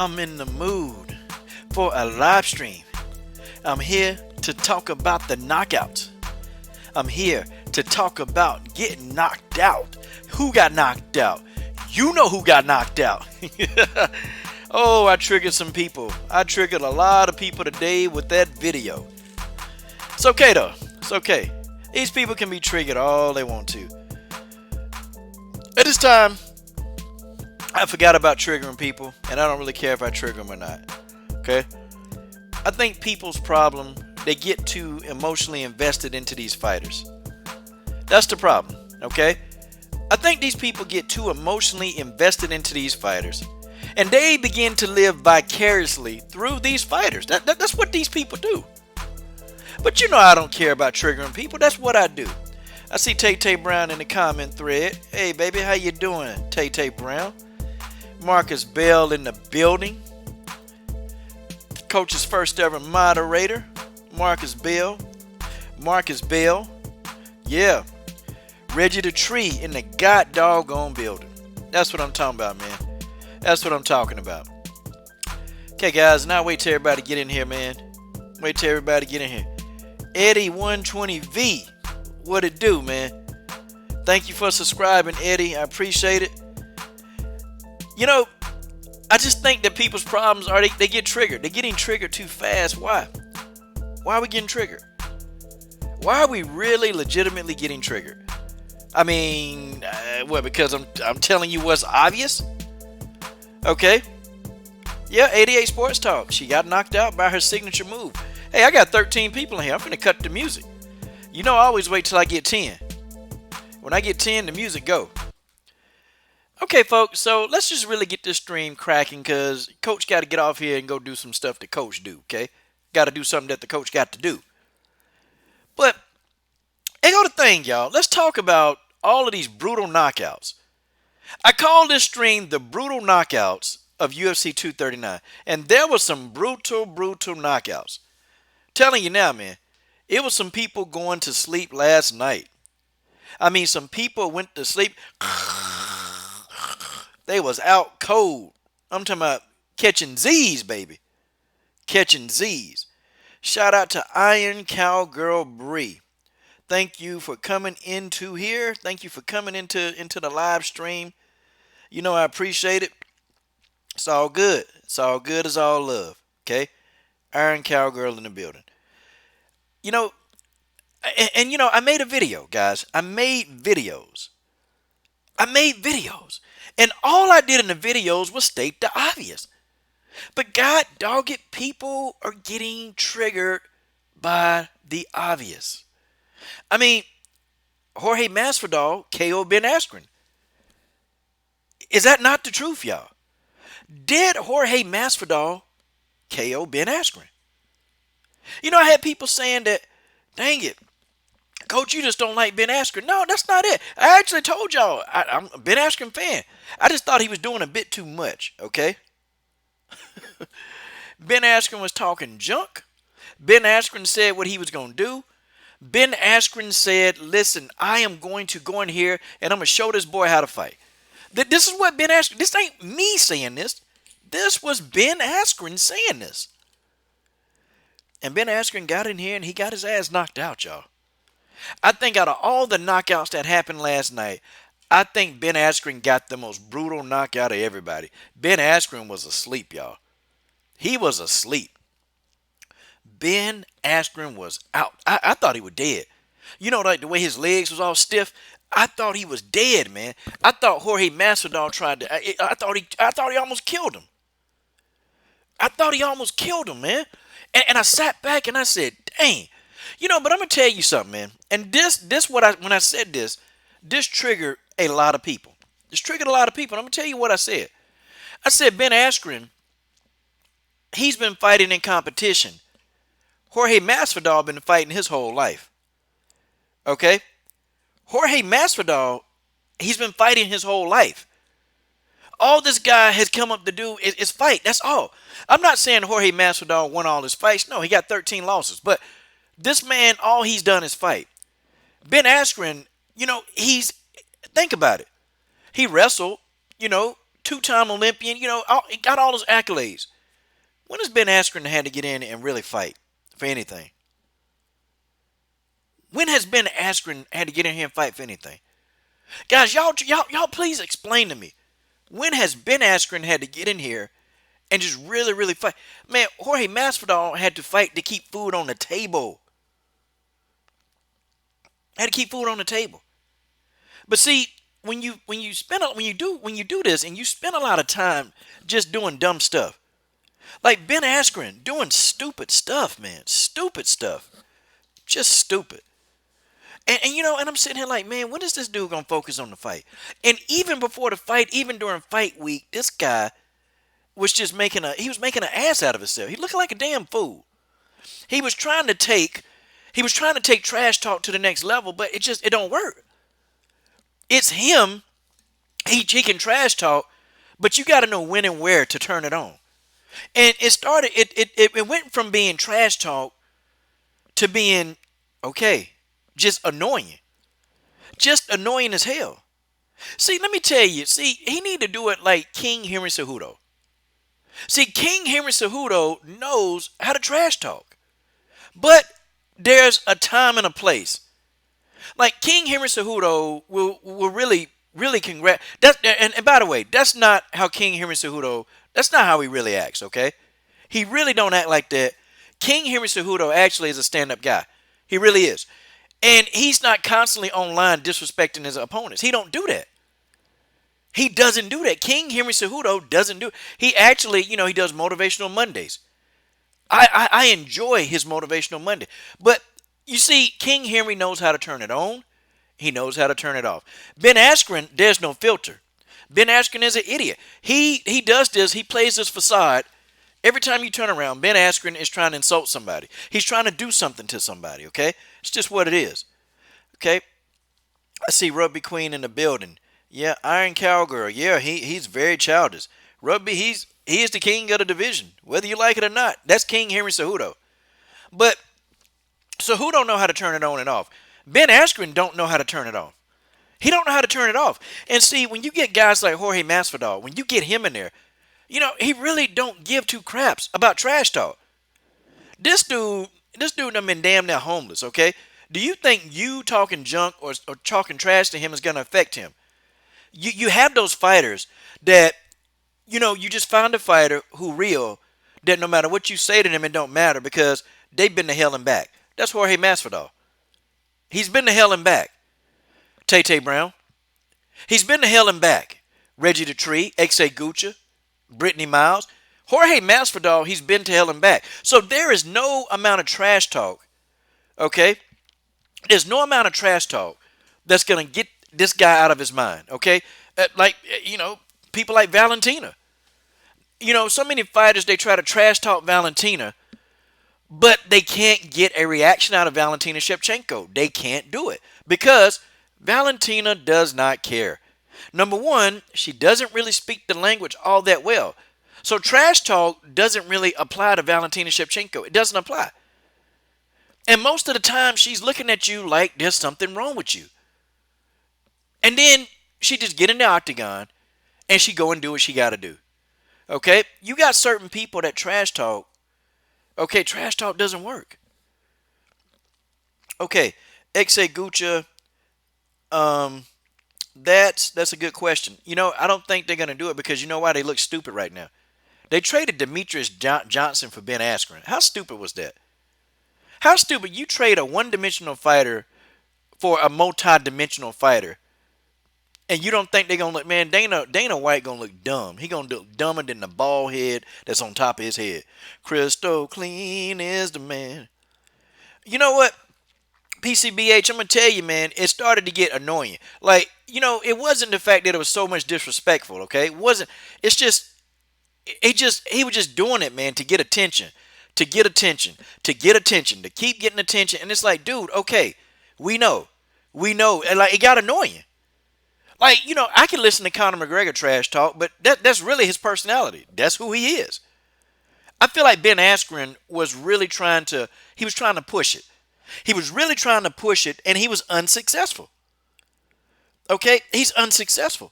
I'm in the mood for a live stream. I'm here to talk about the knockouts. I'm here to talk about getting knocked out. Who got knocked out? You know who got knocked out. Oh, I triggered some people. I triggered a lot of people today with that video. It's okay though. It's okay. These people can be triggered all they want to. At this time, I forgot about triggering people, and I don't really care if I trigger them or not. Okay? I think people's problem, they get too emotionally invested into these fighters. That's the problem. Okay? I think these people get too emotionally invested into these fighters, and they begin to live vicariously through these fighters. That's what these people do. But you know I don't care about triggering people. That's what I do. I see Tay Brown in the comment thread. Hey baby, how you doing, Tay Brown? Marcus Bell in the building. Coach's first ever moderator, Marcus Bell. Marcus Bell. Yeah. Reggie the Tree in the god doggone building. That's what I'm talking about, man. That's what I'm talking about. Okay, guys, now wait till everybody get in here, man. Wait till everybody get in here. Eddie 120V. What it do, man? Thank you for subscribing, Eddie. I appreciate it. You know, I just think that people's problems are they get triggered. They're getting triggered too fast. Why? Why are we getting triggered? Why are we really legitimately getting triggered? I mean, what? Because I'm telling you what's obvious? Okay. Yeah, 88 Sports Talk. She got knocked out by her signature move. Hey, I got 13 people in here. I'm finna cut the music. You know, I always wait till I get 10. When I get 10, the music go. Okay, folks, so let's just really get this stream cracking because Coach got to get off here and go do some stuff that Coach do, okay? Got to do something that the Coach got to do. But, hey, go to thing, y'all. Let's talk about all of these brutal knockouts. I call this stream the brutal knockouts of UFC 239. And there was some brutal knockouts. Telling you now, man, it was some people going to sleep last night. I mean, some people went to sleep. They was out cold. I'm talking about catching Z's, baby. Catching Z's. Shout out to Iron Cowgirl Bree. Thank you for coming into here. Thank you for coming into the live stream. You know I appreciate it. It's all good. It's all good. It's all love. Okay? Iron Cowgirl in the building. You know, and you know, I made a video, guys. I made videos. And all I did in the videos was state the obvious. But God dog it, people are getting triggered by the obvious. I mean, Jorge Masvidal KO Ben Askren. Is that not the truth, y'all? Did Jorge Masvidal KO Ben Askren? You know, I had people saying that, dang it, Coach, you just don't like Ben Askren. No, that's not it. I actually told y'all I'm a Ben Askren fan. I just thought he was doing a bit too much, okay? Ben Askren was talking junk. Ben Askren said what he was going to do. Ben Askren said, listen, I am going to go in here and I'm going to show this boy how to fight. This is what Ben Askren, this ain't me saying this. This was Ben Askren saying this. And Ben Askren got in here and he got his ass knocked out, y'all. I think out of all the knockouts that happened last night, I think Ben Askren got the most brutal knockout of everybody. Ben Askren was asleep, y'all. He was asleep. Ben Askren was out. I thought he was dead. You know, like the way his legs was all stiff. I thought he was dead, man. I thought Jorge Masvidal tried to. I thought he almost killed him. I thought he almost killed him, man. And I sat back and I said, dang. You know, but I'm going to tell you something, man. And when I said this triggered a lot of people. This triggered a lot of people. And I'm going to tell you what I said. I said Ben Askren, he's been fighting in competition. Jorge Masvidal been fighting his whole life. Okay? Jorge Masvidal, he's been fighting his whole life. All this guy has come up to do is fight. That's all. I'm not saying Jorge Masvidal won all his fights. No, he got 13 losses. But this man, all he's done is fight. Ben Askren, you know, think about it. He wrestled, two-time Olympian. He got all those accolades. When has Ben Askren had to get in and really fight for anything? When has Ben Askren had to get in here and fight for anything? Guys, y'all please explain to me. When has Ben Askren had to get in here and just really, really fight? Man, Jorge Masvidal had to fight to keep food on the table. Had to keep food on the table. But see, when you do this and you spend a lot of time just doing dumb stuff, like Ben Askren doing stupid stuff, man, stupid stuff, just stupid. And I'm sitting here like, man, when is this dude gonna focus on the fight? And even before the fight, even during fight week, this guy was just making an ass out of himself. He looking like a damn fool. He was trying to take trash talk to the next level, but it don't work. It's him. He can trash talk, but you got to know when and where to turn it on. And it went from being trash talk to being okay, just annoying. Just annoying as hell. See, let me tell you, he need to do it like King Henry Cejudo. See, King Henry Cejudo knows how to trash talk. But there's a time and a place. Like King Henry Cejudo will really and by the way, that's not how King Henry Cejudo, that's not how he really acts, okay? He really don't act like that. King Henry Cejudo actually is a stand-up guy. He really is. And he's not constantly online disrespecting his opponents. He don't do that. He doesn't do that. King Henry Cejudo doesn't do it. He actually, he does motivational Mondays. I enjoy his motivational Monday. But you see, King Henry knows how to turn it on. He knows how to turn it off. Ben Askren, there's no filter. Ben Askren is an idiot. He does this. He plays this facade. Every time you turn around, Ben Askren is trying to insult somebody. He's trying to do something to somebody, okay? It's just what it is, okay? I see Rugby Queen in the building. Yeah, Iron Cowgirl. Yeah, he's very childish. Rugby, he is the king of the division, whether you like it or not. That's King Henry Cejudo. But Cejudo don't know how to turn it on and off. Ben Askren don't know how to turn it off. He don't know how to turn it off. And see, when you get guys like Jorge Masvidal, when you get him in there, he really don't give two craps about trash talk. This dude done been damn near homeless, okay? Do you think you talking junk or talking trash to him is going to affect him? You have those fighters that, you just find a fighter who real, that no matter what you say to them, it don't matter because they've been to hell and back. That's Jorge Masvidal. He's been to hell and back. Tay Brown. He's been to hell and back. Reggie the Tree, X.A. Gucci, Brittany Miles. Jorge Masvidal, he's been to hell and back. So there is no amount of trash talk, okay? There's no amount of trash talk that's going to get this guy out of his mind, okay? People like Valentina. So many fighters, they try to trash talk Valentina, but they can't get a reaction out of Valentina Shevchenko. They can't do it because Valentina does not care. Number one, she doesn't really speak the language all that well. So trash talk doesn't really apply to Valentina Shevchenko. It doesn't apply. And most of the time, she's looking at you like there's something wrong with you. And then she just get in the octagon and she go and do what she got to do. Okay? You got certain people that trash talk. Okay, trash talk doesn't work. Okay, X.A. Gucci, that's a good question. I don't think they're going to do it because you know why? They look stupid right now. They traded Demetrius Johnson for Ben Askren. How stupid was that? How stupid? You trade a one-dimensional fighter for a multi-dimensional fighter, and you don't think they're going to look, man, Dana White going to look dumb. He going to look dumber than the bald head that's on top of his head. Crystal clean is the man. You know what? PCBH, I'm going to tell you, man, it started to get annoying. Like, it wasn't the fact that it was so much disrespectful, okay? It wasn't. It's just, he was just doing it, man, to get attention. To get attention. To get attention. To keep getting attention. And it's like, dude, okay, we know. And like, it got annoying. Like, I can listen to Conor McGregor trash talk, but that's really his personality. That's who he is. I feel like Ben Askren was really trying to push it. He was really trying to push it, and he was unsuccessful. Okay? He's unsuccessful.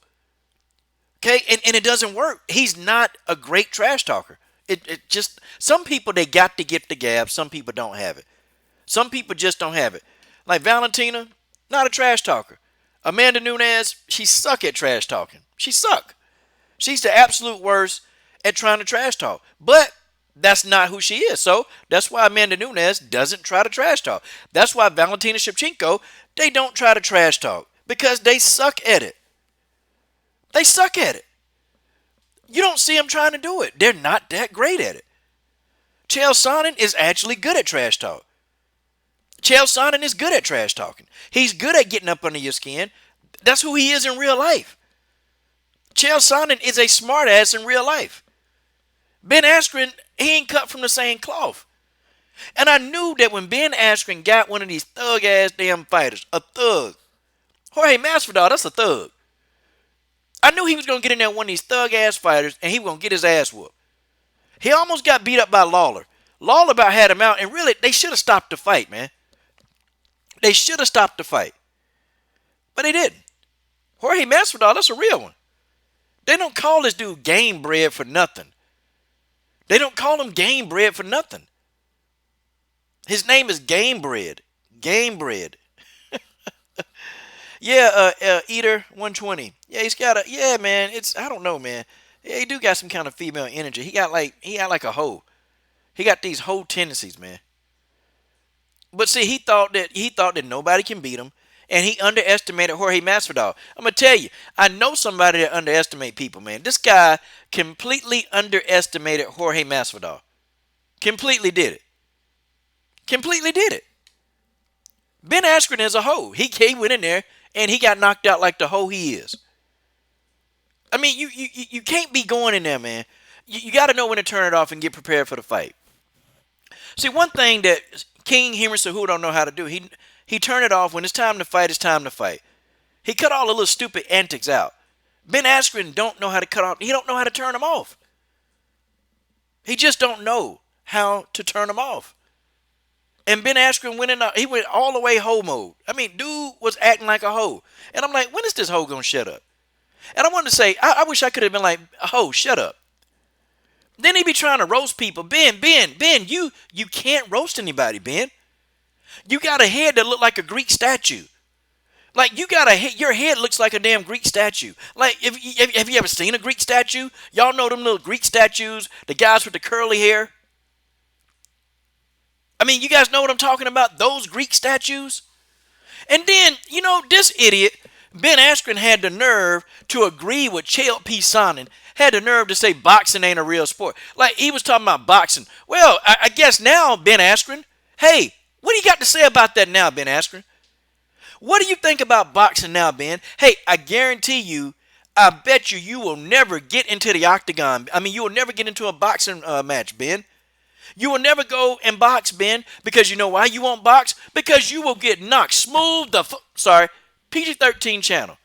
Okay, and it doesn't work. He's not a great trash talker. It just some people they got to get the gab. Some people don't have it. Some people just don't have it. Like Valentina, not a trash talker. Amanda Nunes, she suck at trash talking. She suck. She's the absolute worst at trying to trash talk. But that's not who she is. So that's why Amanda Nunes doesn't try to trash talk. That's why Valentina Shevchenko, they don't try to trash talk because they suck at it. They suck at it. You don't see them trying to do it. They're not that great at it. Chael Sonnen is actually good at trash talk. Chael Sonnen is good at trash talking. He's good at getting up under your skin. That's who he is in real life. Chael Sonnen is a smartass in real life. Ben Askren, he ain't cut from the same cloth. And I knew that when Ben Askren got one of these thug-ass damn fighters, a thug, Jorge Masvidal, that's a thug. I knew he was going to get in there with one of these thug-ass fighters, and he was going to get his ass whooped. He almost got beat up by Lawler. Lawler about had him out, and really, they should have stopped the fight, man. They should have stopped the fight. But they didn't. Jorge Masvidal, that's a real one. They don't call this dude game bread for nothing. They don't call him game bread for nothing. His name is Game Bread. Game Bread. Yeah, Eater 120. Yeah, he's got a man, I don't know, man. Yeah, he do got some kind of female energy. He got like a hoe. He got these hoe tendencies, man. But see, he thought that nobody can beat him, and he underestimated Jorge Masvidal. I'm gonna tell you, I know somebody that underestimate people, man. This guy completely underestimated Jorge Masvidal. Completely did it. Completely did it. Ben Askren is a hoe. He went in there and he got knocked out like the hoe he is. I mean, you can't be going in there, man. You got to know when to turn it off and get prepared for the fight. See, one thing that King Henry Cejudo don't know how to do, he turned it off when it's time to fight. It's time to fight. He cut all the little stupid antics out. Ben Askren don't know how to cut off. He don't know how to turn them off. He just don't know how to turn them off. And Ben Askren he went all the way hoe mode. I mean, dude was acting like a hoe. And I'm like, when is this hoe gonna shut up? And I wanted to say, I wish I could have been like, hoe, shut up. Then he be trying to roast people. Ben, you can't roast anybody, Ben. You got a head that look like a Greek statue. Like, your head looks like a damn Greek statue. Like, have you ever seen a Greek statue? Y'all know them little Greek statues, the guys with the curly hair? I mean, you guys know what I'm talking about? Those Greek statues? And then, this idiot, Ben Askren, had the nerve to agree with Chael P. Sonnen, had the nerve to say boxing ain't a real sport. Like, he was talking about boxing. Well, I guess now, Ben Askren, hey, what do you got to say about that now, Ben Askren? What do you think about boxing now, Ben? Hey, I guarantee you, I bet you will never get into the octagon. I mean, you will never get into a boxing match, Ben. You will never go and box, Ben, because you know why you won't box? Because you will get knocked smooth PG-13 channel.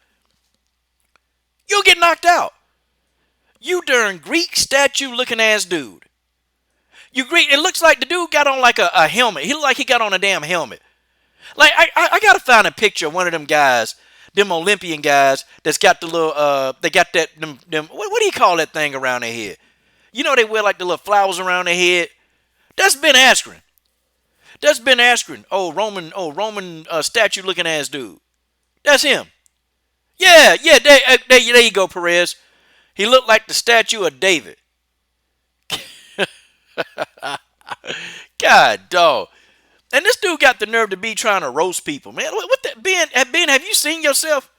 You'll get knocked out. You darn Greek statue looking ass dude. It looks like the dude got on like a helmet. He looked like he got on a damn helmet. Like, I gotta find a picture of one of them guys, them Olympian guys that's got the little, they got that, what do you call that thing around their head? You know they wear like the little flowers around their head? That's Ben Askren. That's Ben Askren. Roman statue looking ass dude. That's him. Yeah, there you go, Perez. He looked like the statue of David. God, dog. And this dude got the nerve to be trying to roast people, man. What that, Ben, have you seen yourself?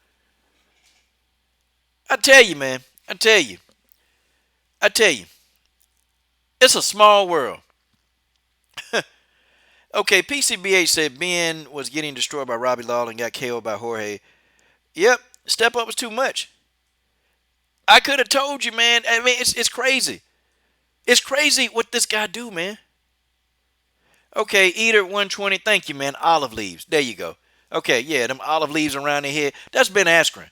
I tell you, man. I tell you. It's a small world. Okay, PCBH said Ben was getting destroyed by Robbie Lawler and got KO'd by Jorge. Yep, step up was too much. I could have told you, man. I mean, it's crazy. It's crazy what this guy do, man. Okay, Eater 120. Thank you, man. Olive leaves. There you go. Okay, yeah, them olive leaves around their head. That's Ben Askren.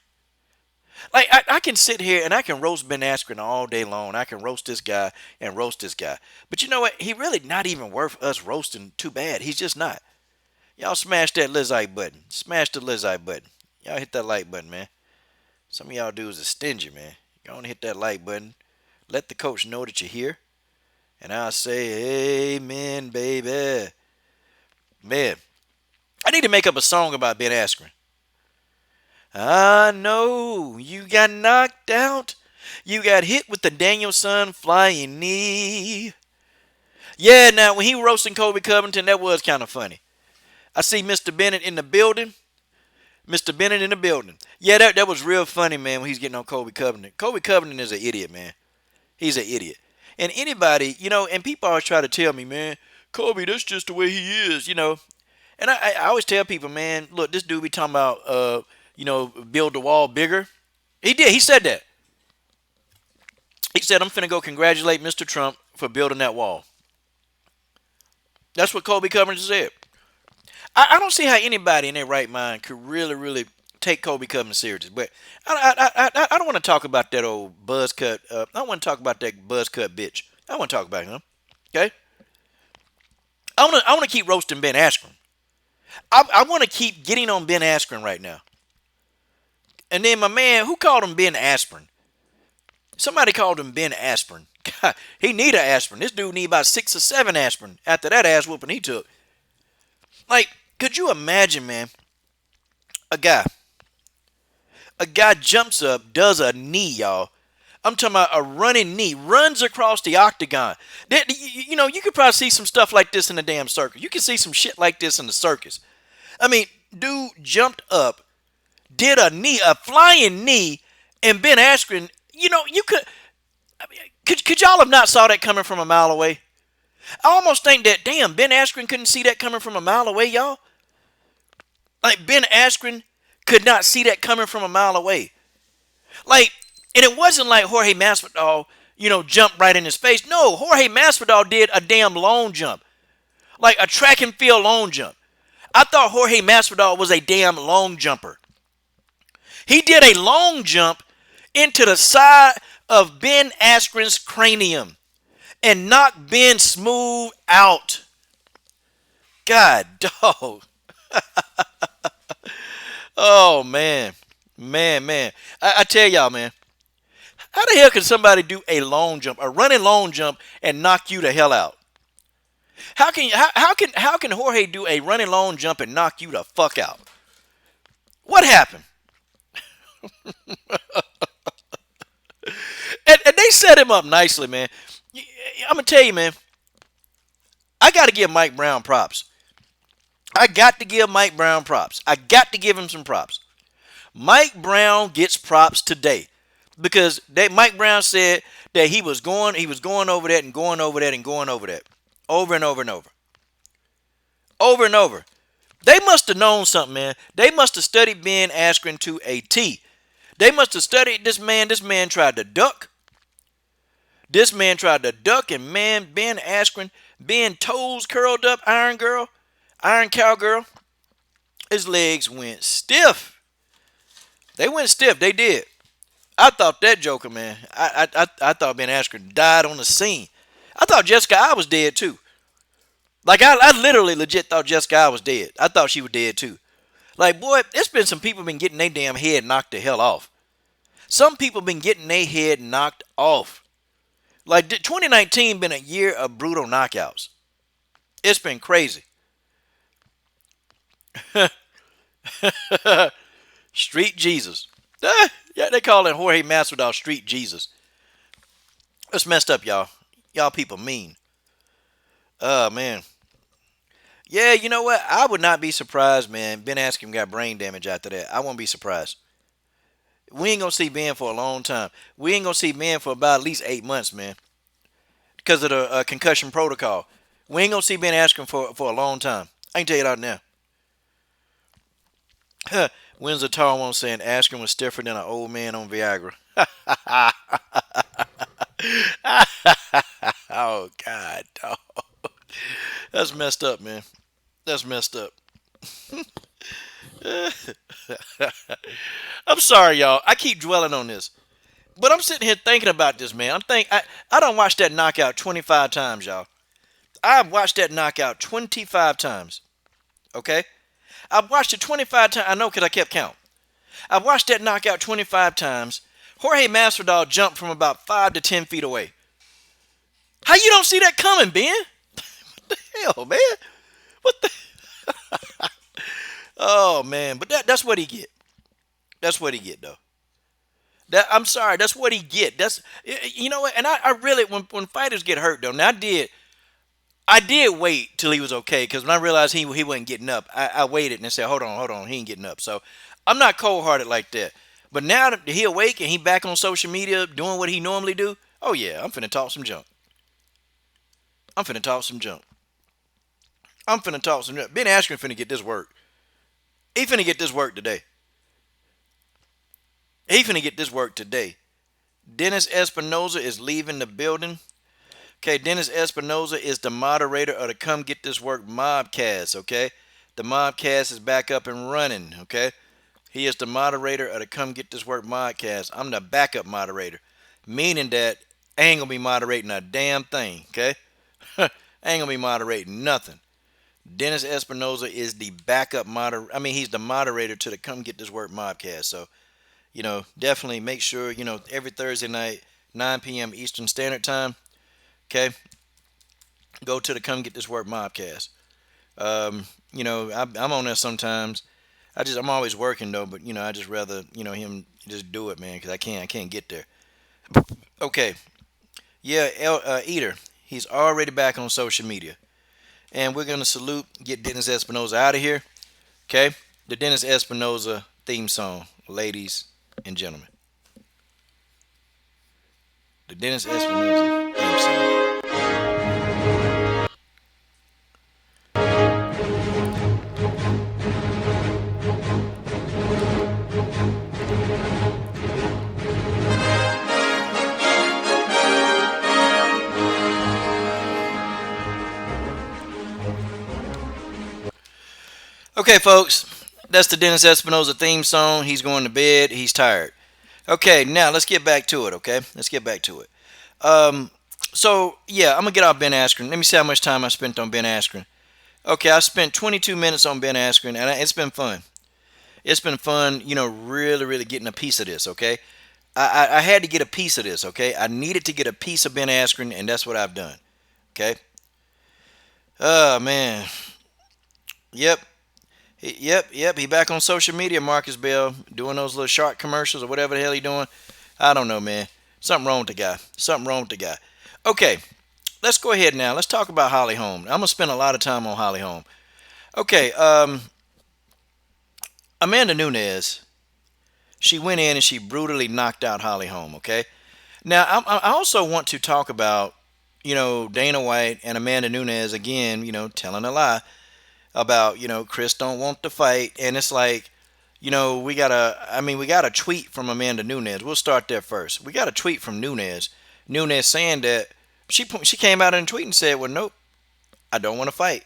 Like, I can sit here and I can roast Ben Askren all day long. I can roast this guy and roast this guy. But you know what? He really not even worth us roasting too bad. He's just not. Y'all smash that like button. Smash the like button. Y'all hit that like button, man. Some of y'all dudes are stingy, man. Go on and hit that like button. Let the coach know that you're here. And I'll say, amen, baby. Man, I need to make up a song about Ben Askren. I know you got knocked out. You got hit with the Danielson flying knee. Yeah, now when he roasting Kobe Covington, that was kind of funny. I see Mr. Bennett in the building. Mr. Bennett in the building. Yeah, that was real funny, man, when he's getting on Kobe Covington. Kobe Covington is an idiot, man. He's an idiot. And anybody, and people always try to tell me, man, Kobe, that's just the way he is. And I always tell people, man, look, this dude be talking about, build the wall bigger. He did. He said that. He said, I'm finna go congratulate Mr. Trump for building that wall. That's what Kobe Covington said. I don't see how anybody in their right mind could really, really take Kobe Covington serious. But I don't want to talk about that old buzz cut. I don't want to talk about that buzz cut bitch. I want to talk about him. Okay? I want to keep roasting Ben Askren. I want to keep getting on Ben Askren right now. And then my man, who called him Ben Aspirin? Somebody called him Ben Aspirin. God, he need an aspirin. This dude need about 6 or 7 aspirin after that ass whooping he took. Like, could you imagine, man? A guy jumps up, does a knee, y'all. I'm talking about a running knee, runs across the octagon. You could probably see some stuff like this in the damn circus. You can see some shit like this in the circus. I mean, dude jumped up, did a knee, a flying knee, and Ben Askren, you could, could y'all have not saw that coming from a mile away? I almost think that, damn, Ben Askren couldn't see that coming from a mile away, y'all. Like, Ben Askren could not see that coming from a mile away. Like, and it wasn't like Jorge Masvidal, jumped right in his face. No, Jorge Masvidal did a damn long jump. Like a track and field long jump. I thought Jorge Masvidal was a damn long jumper. He did a long jump into the side of Ben Askren's cranium and knocked Ben smooth out. God, dog. Oh, man. Man. I tell y'all, man. How the hell can somebody do a long jump, a running long jump, and knock you the hell out? How can Jorge do a running long jump and knock you the fuck out? What happened? and they set him up nicely, man. I'm gonna tell you, man. I got to give Mike Brown props. I got to give him some props. Mike Brown gets props today because Mike Brown said that he was going over that and going over that and going over that over and over and over. Over and over. They must have known something, man. They must have studied Ben Askren to a T. They must have studied this man. This man tried to duck. And man, Ben Askren, being toes curled up, iron cowgirl, his legs went stiff. They went stiff. They did. I thought that joker, man. I thought Ben Askren died on the scene. I thought Jessica I was dead too. Like I literally legit thought Jessica I was dead. I thought she was dead too. Like, boy, there's been some people been getting their damn head knocked the hell off. Some people been getting their head knocked off. Like 2019 been a year of brutal knockouts. It's been crazy. Street Jesus. Yeah, they call it Jorge Masvidal Street Jesus. That's messed up, y'all. Y'all people mean. Oh, man. Yeah, you know what? I would not be surprised, man. Ben Askren got brain damage after that. I won't be surprised. We ain't going to see Ben for a long time. We ain't going to see Ben for about at least 8 months, man. Because of the concussion protocol. We ain't going to see Ben Askren for a long time. I can tell you that now. Windsor Tall one saying Askren was stiffer than an old man on Viagra. Oh, God, dog. That's messed up, man. That's messed up. I'm sorry, y'all. I keep dwelling on this. But I'm sitting here thinking about this, man. I done watched that knockout 25 times, y'all. I've watched that knockout 25 times. Okay? I've watched it 25 times. I know because I kept count. I've watched that knockout 25 times. Jorge Masvidal jumped from about 5 to 10 feet away. How you don't see that coming, Ben? What the hell, man? What the? Oh man, but that's what he get. That's what he get though. That I'm sorry, that's what he get. That's you know what? And I really when fighters get hurt though. Now I did wait till he was okay because when I realized he wasn't getting up, I waited and I said, hold on, he ain't getting up. So I'm not cold hearted like that. But now that he awake and he back on social media doing what he normally do, oh yeah, I'm finna talk some junk. I'm finna talk some junk. I'm finna talk some junk. Ben Askren finna get this work. He finna get this work today. He finna get this work today. Dennis Espinoza is leaving the building. Okay, Dennis Espinoza is the moderator of the Come Get This Work Mobcast, okay? The Mobcast is back up and running, okay? He is the moderator of the Come Get This Work Mobcast. I'm the backup moderator, meaning that I ain't gonna be moderating a damn thing, okay? I ain't gonna be moderating nothing. Dennis Espinoza is the backup moderator. I mean, he's the moderator to the Come Get This Work Mobcast. So, definitely make sure, every Thursday night, 9 p.m. Eastern Standard Time, okay, go to the Come Get This Work Mobcast. I'm on there sometimes. I'm always working though, but I just rather him just do it, man, because I can't get there. Okay, yeah, Eater, he's already back on social media, and we're gonna get Dennis Espinoza out of here. Okay, the Dennis Espinoza theme song, ladies and gentlemen, the Dennis Espinoza theme song. Okay, folks, that's the Dennis Espinoza theme song. He's going to bed. He's tired. Okay, now let's get back to it. Okay, let's get back to it. So yeah, I'm gonna get off Ben Askren. Let me see how much time I spent on Ben Askren. Okay, I spent 22 minutes on Ben Askren, and it's been fun. It's been fun, really, really getting a piece of this. Okay, I had to get a piece of this. Okay, I needed to get a piece of Ben Askren, and that's what I've done. Okay. Oh man. Yep. Yep. He back on social media, Marcus Bell, doing those little shark commercials or whatever the hell he doing. I don't know, man. Something wrong with the guy. Something wrong with the guy. Okay, let's go ahead now. Let's talk about Holly Holm. I'm gonna spend a lot of time on Holly Holm. Okay, Amanda Nunes. She went in and she brutally knocked out Holly Holm. Okay. Now I also want to talk about Dana White and Amanda Nunes again. Telling a lie about Chris don't want to fight, and it's like we got a tweet from Amanda Nunes. We'll start there first. We got a tweet from Nunes saying that she came out in a tweet and said, well, nope, I don't want to fight.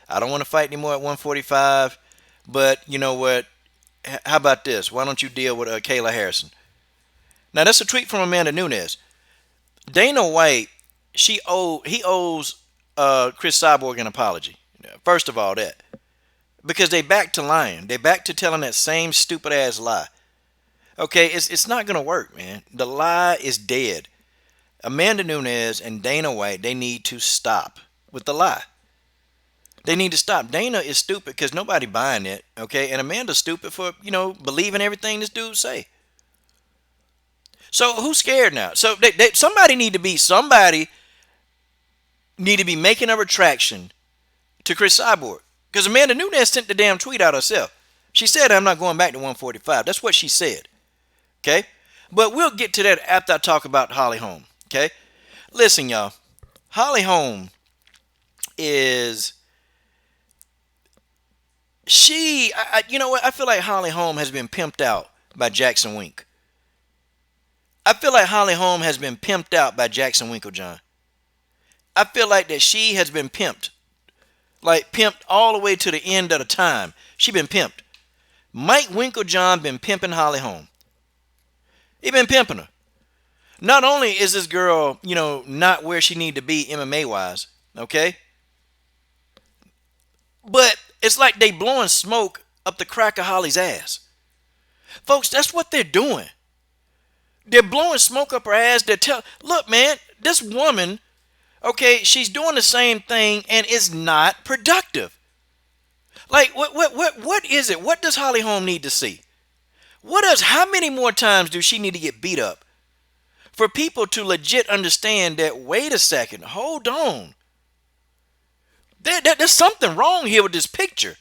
I don't want to fight anymore at 145. But you know what? How about this? Why don't you deal with Kayla Harrison? Now that's a tweet from Amanda Nunes. Dana White, he owes Chris Cyborg an apology. First of all, that because they back to lying. They back to telling that same stupid ass lie. Okay, it's not gonna work, man. The lie is dead. Amanda Nunes and Dana White, they need to stop with the lie. They need to stop. Dana is stupid because nobody buying it, okay? And Amanda's stupid for, believing everything this dude say. So who's scared now? So somebody need to be making a retraction to Chris Cyborg. Because Amanda Nunes sent the damn tweet out herself. She said, I'm not going back to 145. That's what she said. Okay? But we'll get to that after I talk about Holly Holm. Okay? Listen, y'all. Holly Holm is... you know what? I feel like Holly Holm has been pimped out by Jackson Wink. I feel like Holly Holm has been pimped out by Jackson Winklejohn. I feel like that she has been pimped. Like pimped all the way to the end of the time. She been pimped. Mike Winklejohn been pimping Holly Holm. He been pimping her. Not only is this girl, not where she need to be MMA wise, okay? But it's like they blowing smoke up the crack of Holly's ass. Folks, that's what they're doing. They're blowing smoke up her ass. Look, man, this woman, okay, she's doing the same thing and is not productive. Like, what is it? What does Holly Holm need to see? How many more times do she need to get beat up for people to legit understand that, wait a second, hold on. There's something wrong here with this picture.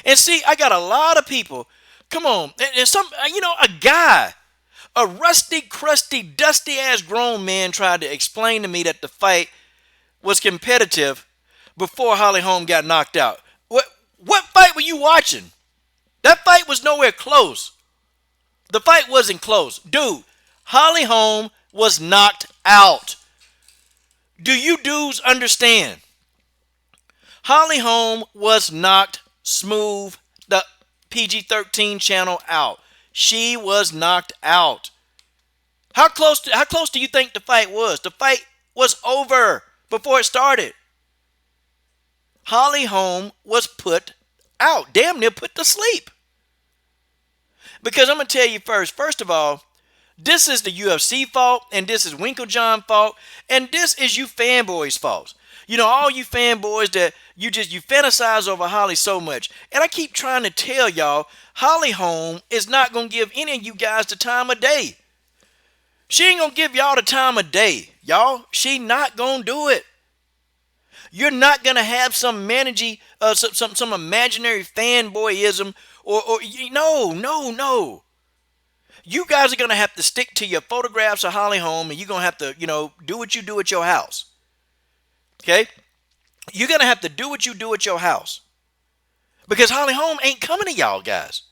And see, I got a lot of people, come on, and a guy, a rusty, crusty, dusty ass grown man tried to explain to me that the fight was competitive before Holly Holm got knocked out. What fight were you watching? That fight was nowhere close. The fight wasn't close. Dude, Holly Holm was knocked out. Do you dudes understand? Holly Holm was knocked smooth, the PG-13 channel, out. She was knocked out. How close do you think the fight was? The fight was over before it started. Holly Holm was put out, damn near put to sleep. Because I'm going to tell you first of all, this is the UFC fault, and this is Winklejohn fault, and this is you fanboys' fault. You know, all you fanboys that you fantasize over Holly so much. And I keep trying to tell y'all, Holly Holm is not going to give any of you guys the time of day. She ain't going to give y'all the time of day, y'all. She not going to do it. You're not going to have some imaginary fanboyism or no. You guys are going to have to stick to your photographs of Holly Holm, and you're going to have to, do what you do at your house. Okay? You're going to have to do what you do at your house. Because Holly Holm ain't coming to y'all guys.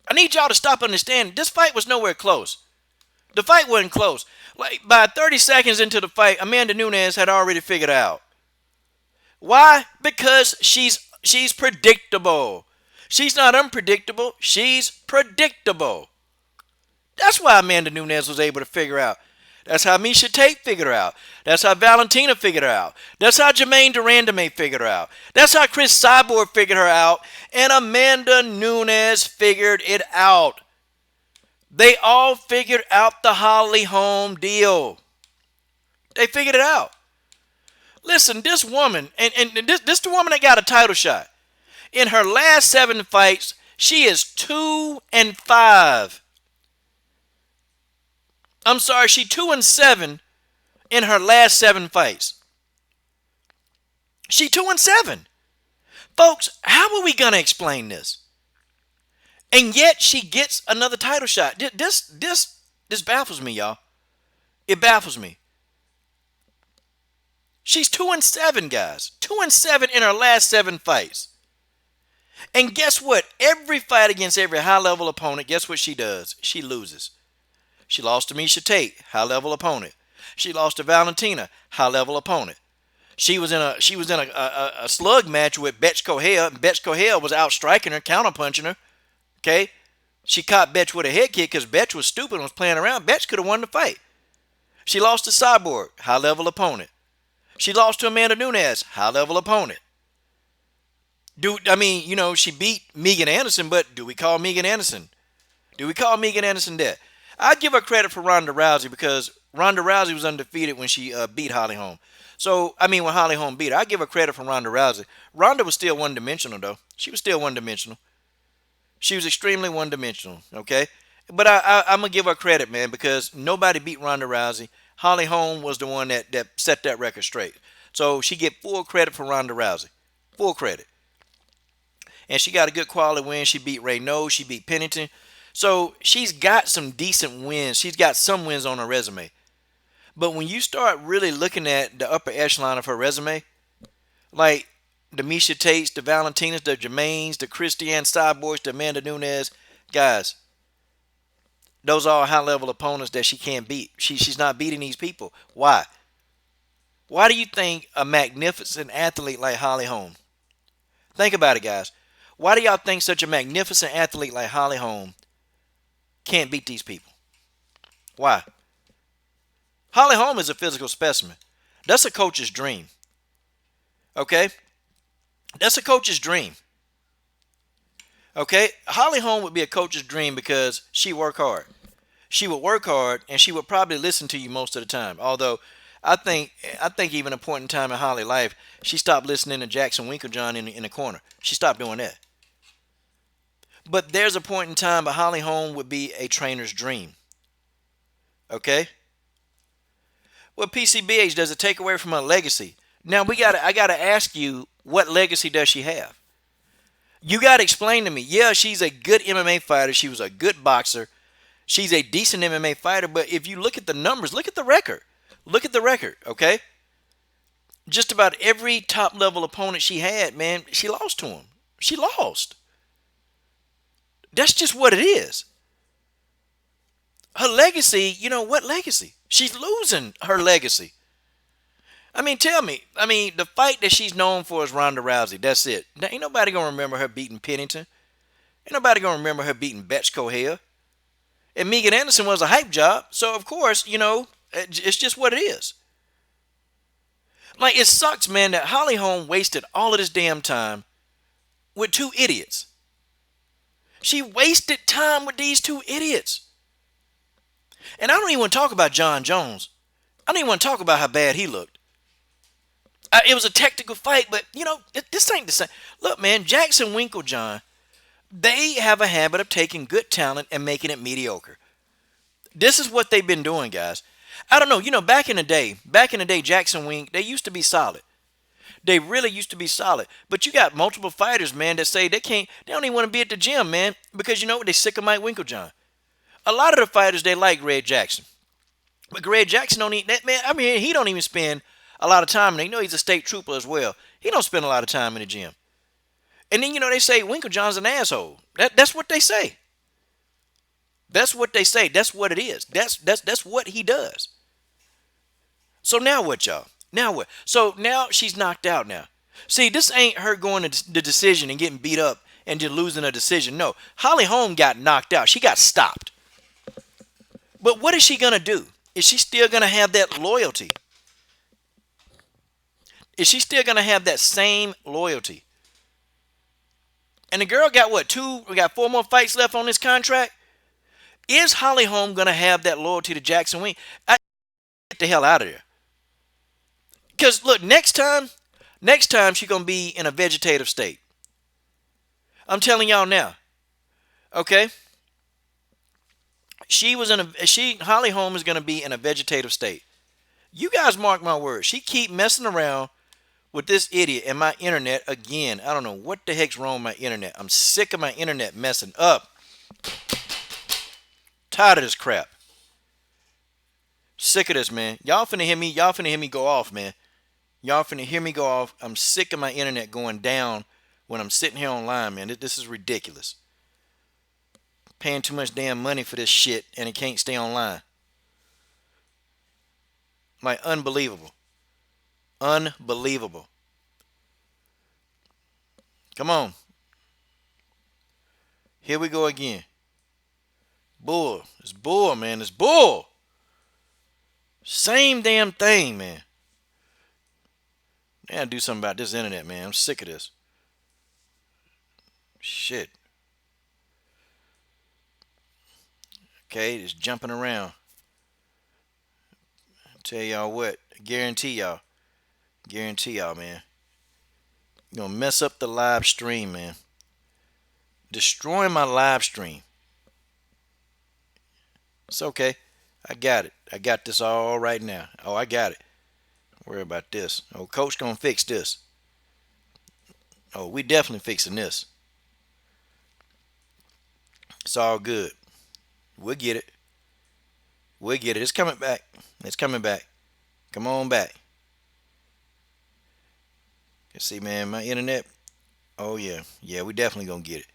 I need y'all to stop understanding. This fight was nowhere close. The fight wasn't close. Like, by 30 seconds into the fight, Amanda Nunes had already figured it out. Why? Because she's predictable. She's not unpredictable. She's predictable. That's why Amanda Nunes was able to figure out. That's how Miesha Tate figured her out. That's how Valentina figured her out. That's how Jermaine Durandame figured her out. That's how Chris Cyborg figured her out. And Amanda Nunes figured it out. They all figured out the Holly Holm deal. They figured it out. Listen, this woman, and this the woman that got a title shot. In her last 7 fights, she is 2-5. I'm sorry, she 2-7 in her last 7 fights. She 2-7. Folks, how are we going to explain this? And yet she gets another title shot. This baffles me, y'all. It baffles me. She's 2-7, guys. 2-7 in her last 7 fights. And guess what? Every fight against every high-level opponent, guess what she does? She loses. She lost to Miesha Tate, high-level opponent. She lost to Valentina, high-level opponent. She was in a slug match with Betch Kohel, and Betch Kohel was outstriking her, counterpunching her. Okay? She caught Betch with a head kick because Betch was stupid and was playing around. Betch could have won the fight. She lost to Cyborg, high-level opponent. She lost to Amanda Nunes, high-level opponent. She beat Megan Anderson, but do we call Megan Anderson? Do we call Megan Anderson that? I give her credit for Ronda Rousey because Ronda Rousey was undefeated when she beat Holly Holm. When Holly Holm beat her, I give her credit for Ronda Rousey. Ronda was still one-dimensional, though. She was still one-dimensional. She was extremely one-dimensional, okay? But I'm going to give her credit, man, because nobody beat Ronda Rousey. Holly Holm was the one that set that record straight. So she get full credit for Ronda Rousey. Full credit. And she got a good quality win. She beat Ray Noe. She beat Pennington. So she's got some decent wins. She's got some wins on her resume. But when you start really looking at the upper echelon of her resume, like the Miesha Tates, the Valentinas, the Jermaines, the Christiane Cyborgs, the Amanda Nunes, guys, those are all high-level opponents that she can't beat. She's not beating these people. Why? Why do you think a magnificent athlete like Holly Holm? Think about it, guys. Why do y'all think such a magnificent athlete like Holly Holm can't beat these people? Why? Holly Holm is a physical specimen. That's a coach's dream. Okay? That's a coach's dream. Okay? Holly Holm would be a coach's dream because she work hard. She would work hard and she would probably listen to you most of the time. Although I think even a point in time in Holly life, she stopped listening to Jackson Winklejohn in the corner. She stopped doing that. But there's a point in time, but Holly Holm would be a trainer's dream. Okay? Well, PCBH, does it take away from her legacy? Now I gotta ask you, what legacy does she have? You gotta explain to me. Yeah, she's a good MMA fighter. She was a good boxer. She's a decent MMA fighter. But if you look at the numbers, look at the record. Look at the record, okay? Just about every top level opponent she had, man, she lost to him. She lost. That's just what it is. Her legacy, what legacy? She's losing her legacy. I mean, tell me. I mean, the fight that she's known for is Ronda Rousey. That's it. Now, ain't nobody gonna remember her beating Pennington. Ain't nobody gonna remember her beating Betch Kohea. And Megan Anderson was a hype job. So of course, it's just what it is. Like, it sucks, man, that Holly Holm wasted all of this damn time with two idiots. She wasted time with these two idiots. And I don't even want to talk about John Jones. I don't even want to talk about how bad he looked. It was a technical fight, but, this ain't the same. Look, man, Jackson Winklejohn, they have a habit of taking good talent and making it mediocre. This is what they've been doing, guys. I don't know. Back in the day, Jackson Wink, they used to be solid. They really used to be solid. But you got multiple fighters, man, that say they don't even want to be at the gym, man, because you know what? They sick of Mike Winklejohn. A lot of the fighters, they like Greg Jackson. But Greg Jackson don't need that, man. I mean, he don't even spend a lot of time, and they know he's a state trooper as well. He don't spend a lot of time in the gym. And then, they say Winklejohn's an asshole. That's what they say. That's what they say. That's what it is. That's what he does. So now what, y'all? Now what? So now she's knocked out now. See, this ain't her going to the decision and getting beat up and just losing a decision. No, Holly Holm got knocked out. She got stopped. But what is she going to do? Is she still going to have that loyalty? Is she still going to have that same loyalty? And the girl got what? We got 4 more fights left on this contract. Is Holly Holm going to have that loyalty to Jackson Wink? Get the hell out of there. Because, look, next time she's going to be in a vegetative state. I'm telling y'all now. Okay? Holly Holm is going to be in a vegetative state. You guys mark my words. She keep messing around with this idiot and my internet again. I don't know what the heck's wrong with my internet. I'm sick of my internet messing up. Tired of this crap. Sick of this, man. Y'all finna hear me go off, man. Y'all finna hear me go off. I'm sick of my internet going down when I'm sitting here online, man. This is ridiculous. Paying too much damn money for this shit and it can't stay online. Like, unbelievable. Unbelievable. Come on. Here we go again. Bull. It's bull, man. It's bull. Same damn thing, man. I gotta do something about this internet, man. I'm sick of this. Shit. Okay, just jumping around. Tell y'all what. Guarantee y'all, man. You're gonna mess up the live stream, man. Destroying my live stream. It's okay. I got it. I got this all right now. Oh, I got it. Don't worry about this. Oh, coach gonna fix this. Oh, we definitely fixing this. It's all good. We'll get it. We'll get it. It's coming back. It's coming back. Come on back. You see, man, my internet. Oh, yeah. Yeah, we definitely gonna get it.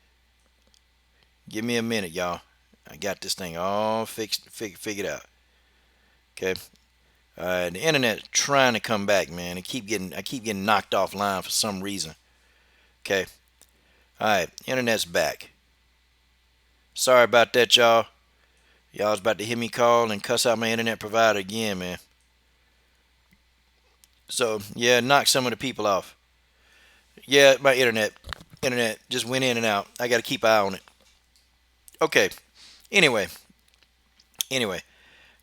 Give me a minute, y'all. I got this thing all figured out. Okay. The internet's trying to come back, man. I keep getting knocked offline for some reason. Okay. All right, internet's back. Sorry about that, y'all. Y'all's about to hear me call and cuss out my internet provider again, man. So, yeah, knock some of the people off. Yeah, my internet just went in and out. I got to keep an eye on it. Okay. Anyway, Anyway,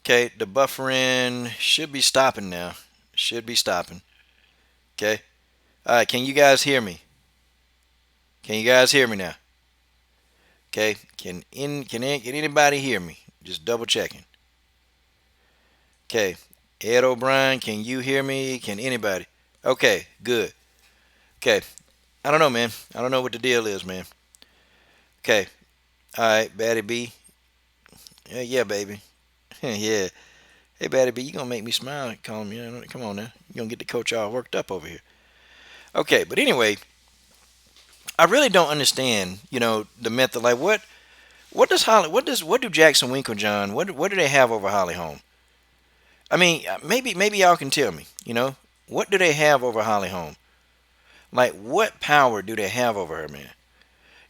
okay, the buffering should be stopping now. Should be stopping. Okay. All right, can you guys hear me? Can you guys hear me now? Okay. Can anybody hear me? Just double checking. Okay. Ed O'Brien, can you hear me? Can anybody? Okay, good. Okay. I don't know, man. I don't know what the deal is, man. Okay. All right, Batty B. Yeah, yeah, baby. Yeah. Hey, Batty B, you gonna make me smile? Calm me. Come on now. You gonna get the coach all worked up over here. Okay, but anyway, I really don't understand. The method. Like, what do Jackson Winklejohn? What do they have over Holly Holm? I mean, maybe y'all can tell me. What do they have over Holly Holm? Like, what power do they have over her, man?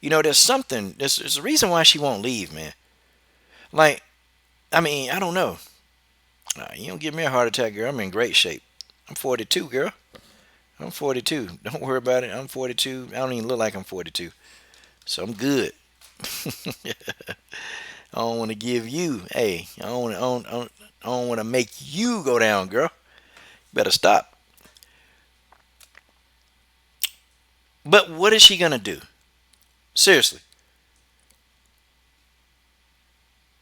There's something. There's a reason why she won't leave, man. Like, I mean, I don't know. You don't give me a heart attack, girl. I'm in great shape. I'm 42, girl. I'm 42. Don't worry about it. I'm 42. I don't even look like I'm 42. So I'm good. I don't want to give you, hey, I don't want to make you go down, girl. Better stop. But what is she going to do? Seriously.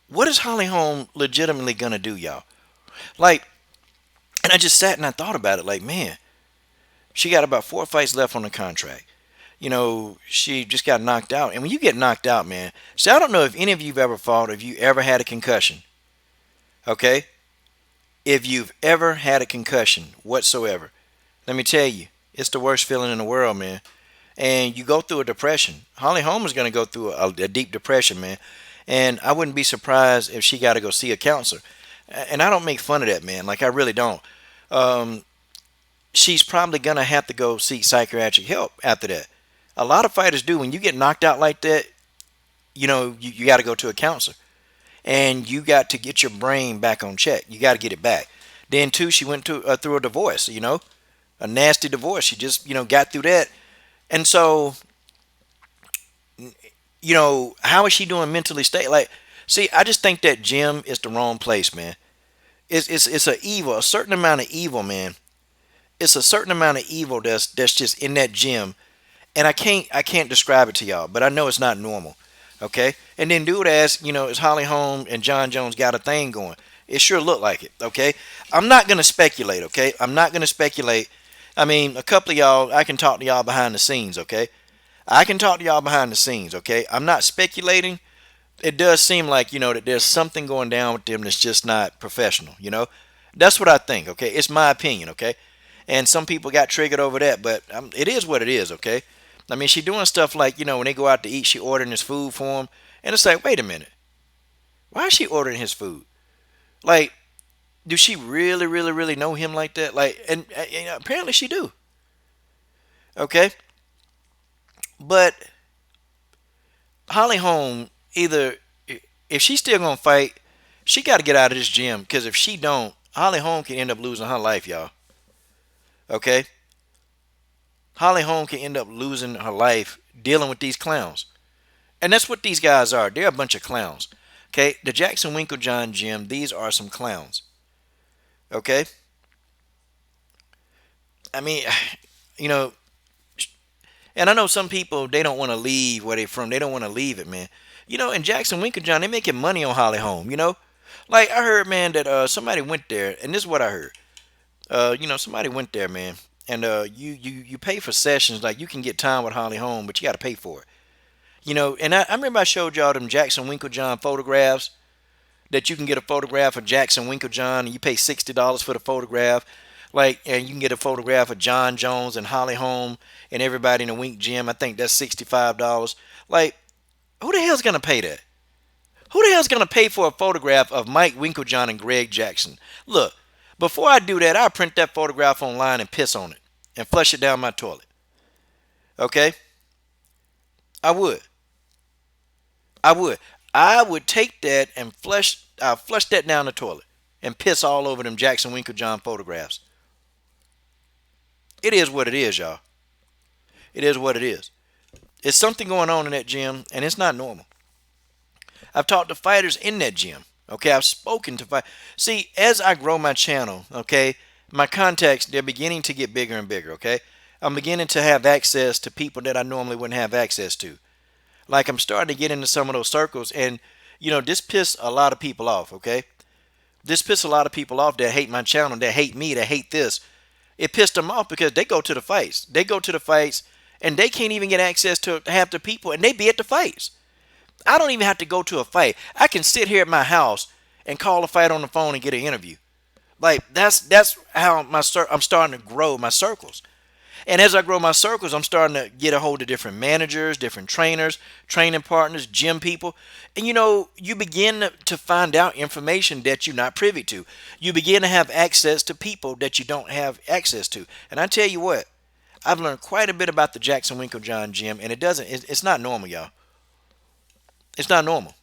What is Holly Holm legitimately going to do, y'all? Like, and I just sat and I thought about it like, man, she got about 4 fights left on the contract. She just got knocked out. And when you get knocked out, man, see, I don't know if any of you have ever fought, if you ever had a concussion. Okay? If you've ever had a concussion whatsoever, let me tell you, it's the worst feeling in the world, man. And you go through a depression. Holly Holm is going to go through a deep depression, man. And I wouldn't be surprised if she got to go see a counselor. And I don't make fun of that, man. Like, I really don't. She's probably going to have to go seek psychiatric help after that. A lot of fighters do. When you get knocked out like that, you got to go to a counselor. And you got to get your brain back on check. You got to get it back. Then, too, she went through a divorce, a nasty divorce. She just, got through that. And so, how is she doing mentally stable? Like, see, I just think that gym is the wrong place, man. It's a evil, a certain amount of evil, man. It's a certain amount of evil that's just in that gym, and I can't describe it to y'all, but I know it's not normal. Okay, and then dude asks, is Holly Holm and John Jones got a thing going? It sure looked like it. Okay, I'm not gonna speculate. Okay, I'm not gonna speculate. I mean, a couple of y'all, I can talk to y'all behind the scenes. Okay, I can talk to y'all behind the scenes. Okay, I'm not speculating. It does seem like that there's something going down with them that's just not professional. That's what I think. Okay, it's my opinion. Okay, and some people got triggered over that, but it is what it is. Okay, I mean, she doing stuff like when they go out to eat, she ordering his food for him, and it's like, wait a minute, why is she ordering his food? Like, do she really, really, really know him like that? Like, and apparently she do. Okay, but Holly Holm, either if she's still gonna fight, she got to get out of this gym, because if she don't, Holly Holm can end up losing her life, y'all. Okay, Holly Holm can end up losing her life dealing with these clowns, and that's what these guys are. They're a bunch of clowns. Okay, the Jackson Winklejohn gym, these are some clowns. Okay, I mean, you know, and I know some people, they don't want to leave where they're from. They don't want to leave it, man. In Jackson Winklejohn, they making money on Holly Holm. Like I heard, man, that somebody went there, and this is what I heard. Somebody went there, man, and you pay for sessions. Like, you can get time with Holly Holm, but you got to pay for it. And I remember I showed y'all them Jackson Winklejohn photographs, that you can get a photograph of Jackson Winklejohn, and you pay $60 for the photograph. Like, and you can get a photograph of John Jones and Holly Holm and everybody in the Wink gym. I think that's $65. Like, who the hell's gonna pay that? Who the hell's gonna pay for a photograph of Mike Winklejohn and Greg Jackson? Look, before I do that, I'll print that photograph online and piss on it and flush it down my toilet. Okay? I would. I would. I would take that and flush that down the toilet and piss all over them Jackson Winklejohn photographs. It is what it is, y'all. It is what it is. It's something going on in that gym, and it's not normal. I've talked to fighters in that gym. Okay, I've spoken to fight. See, as I grow my channel, okay, my contacts they're beginning to get bigger and bigger. Okay, I'm beginning to have access to people that I normally wouldn't have access to. Like I'm starting to get into some of those circles, and this pissed a lot of people off. Okay, this pissed a lot of people off that hate my channel, that hate me, that hate this. It pissed them off because they go to the fights. They go to the fights, and they can't even get access to half the people, and they be at the fights. I don't even have to go to a fight. I can sit here at my house and call a fight on the phone and get an interview. Like that's how I'm starting to grow my circles. And as I grow my circles, I'm starting to get a hold of different managers, different trainers, training partners, gym people. And you begin to find out information that you're not privy to. You begin to have access to people that you don't have access to. And I tell you what, I've learned quite a bit about the Jackson Winklejohn gym, and it's not normal, y'all. It's not normal.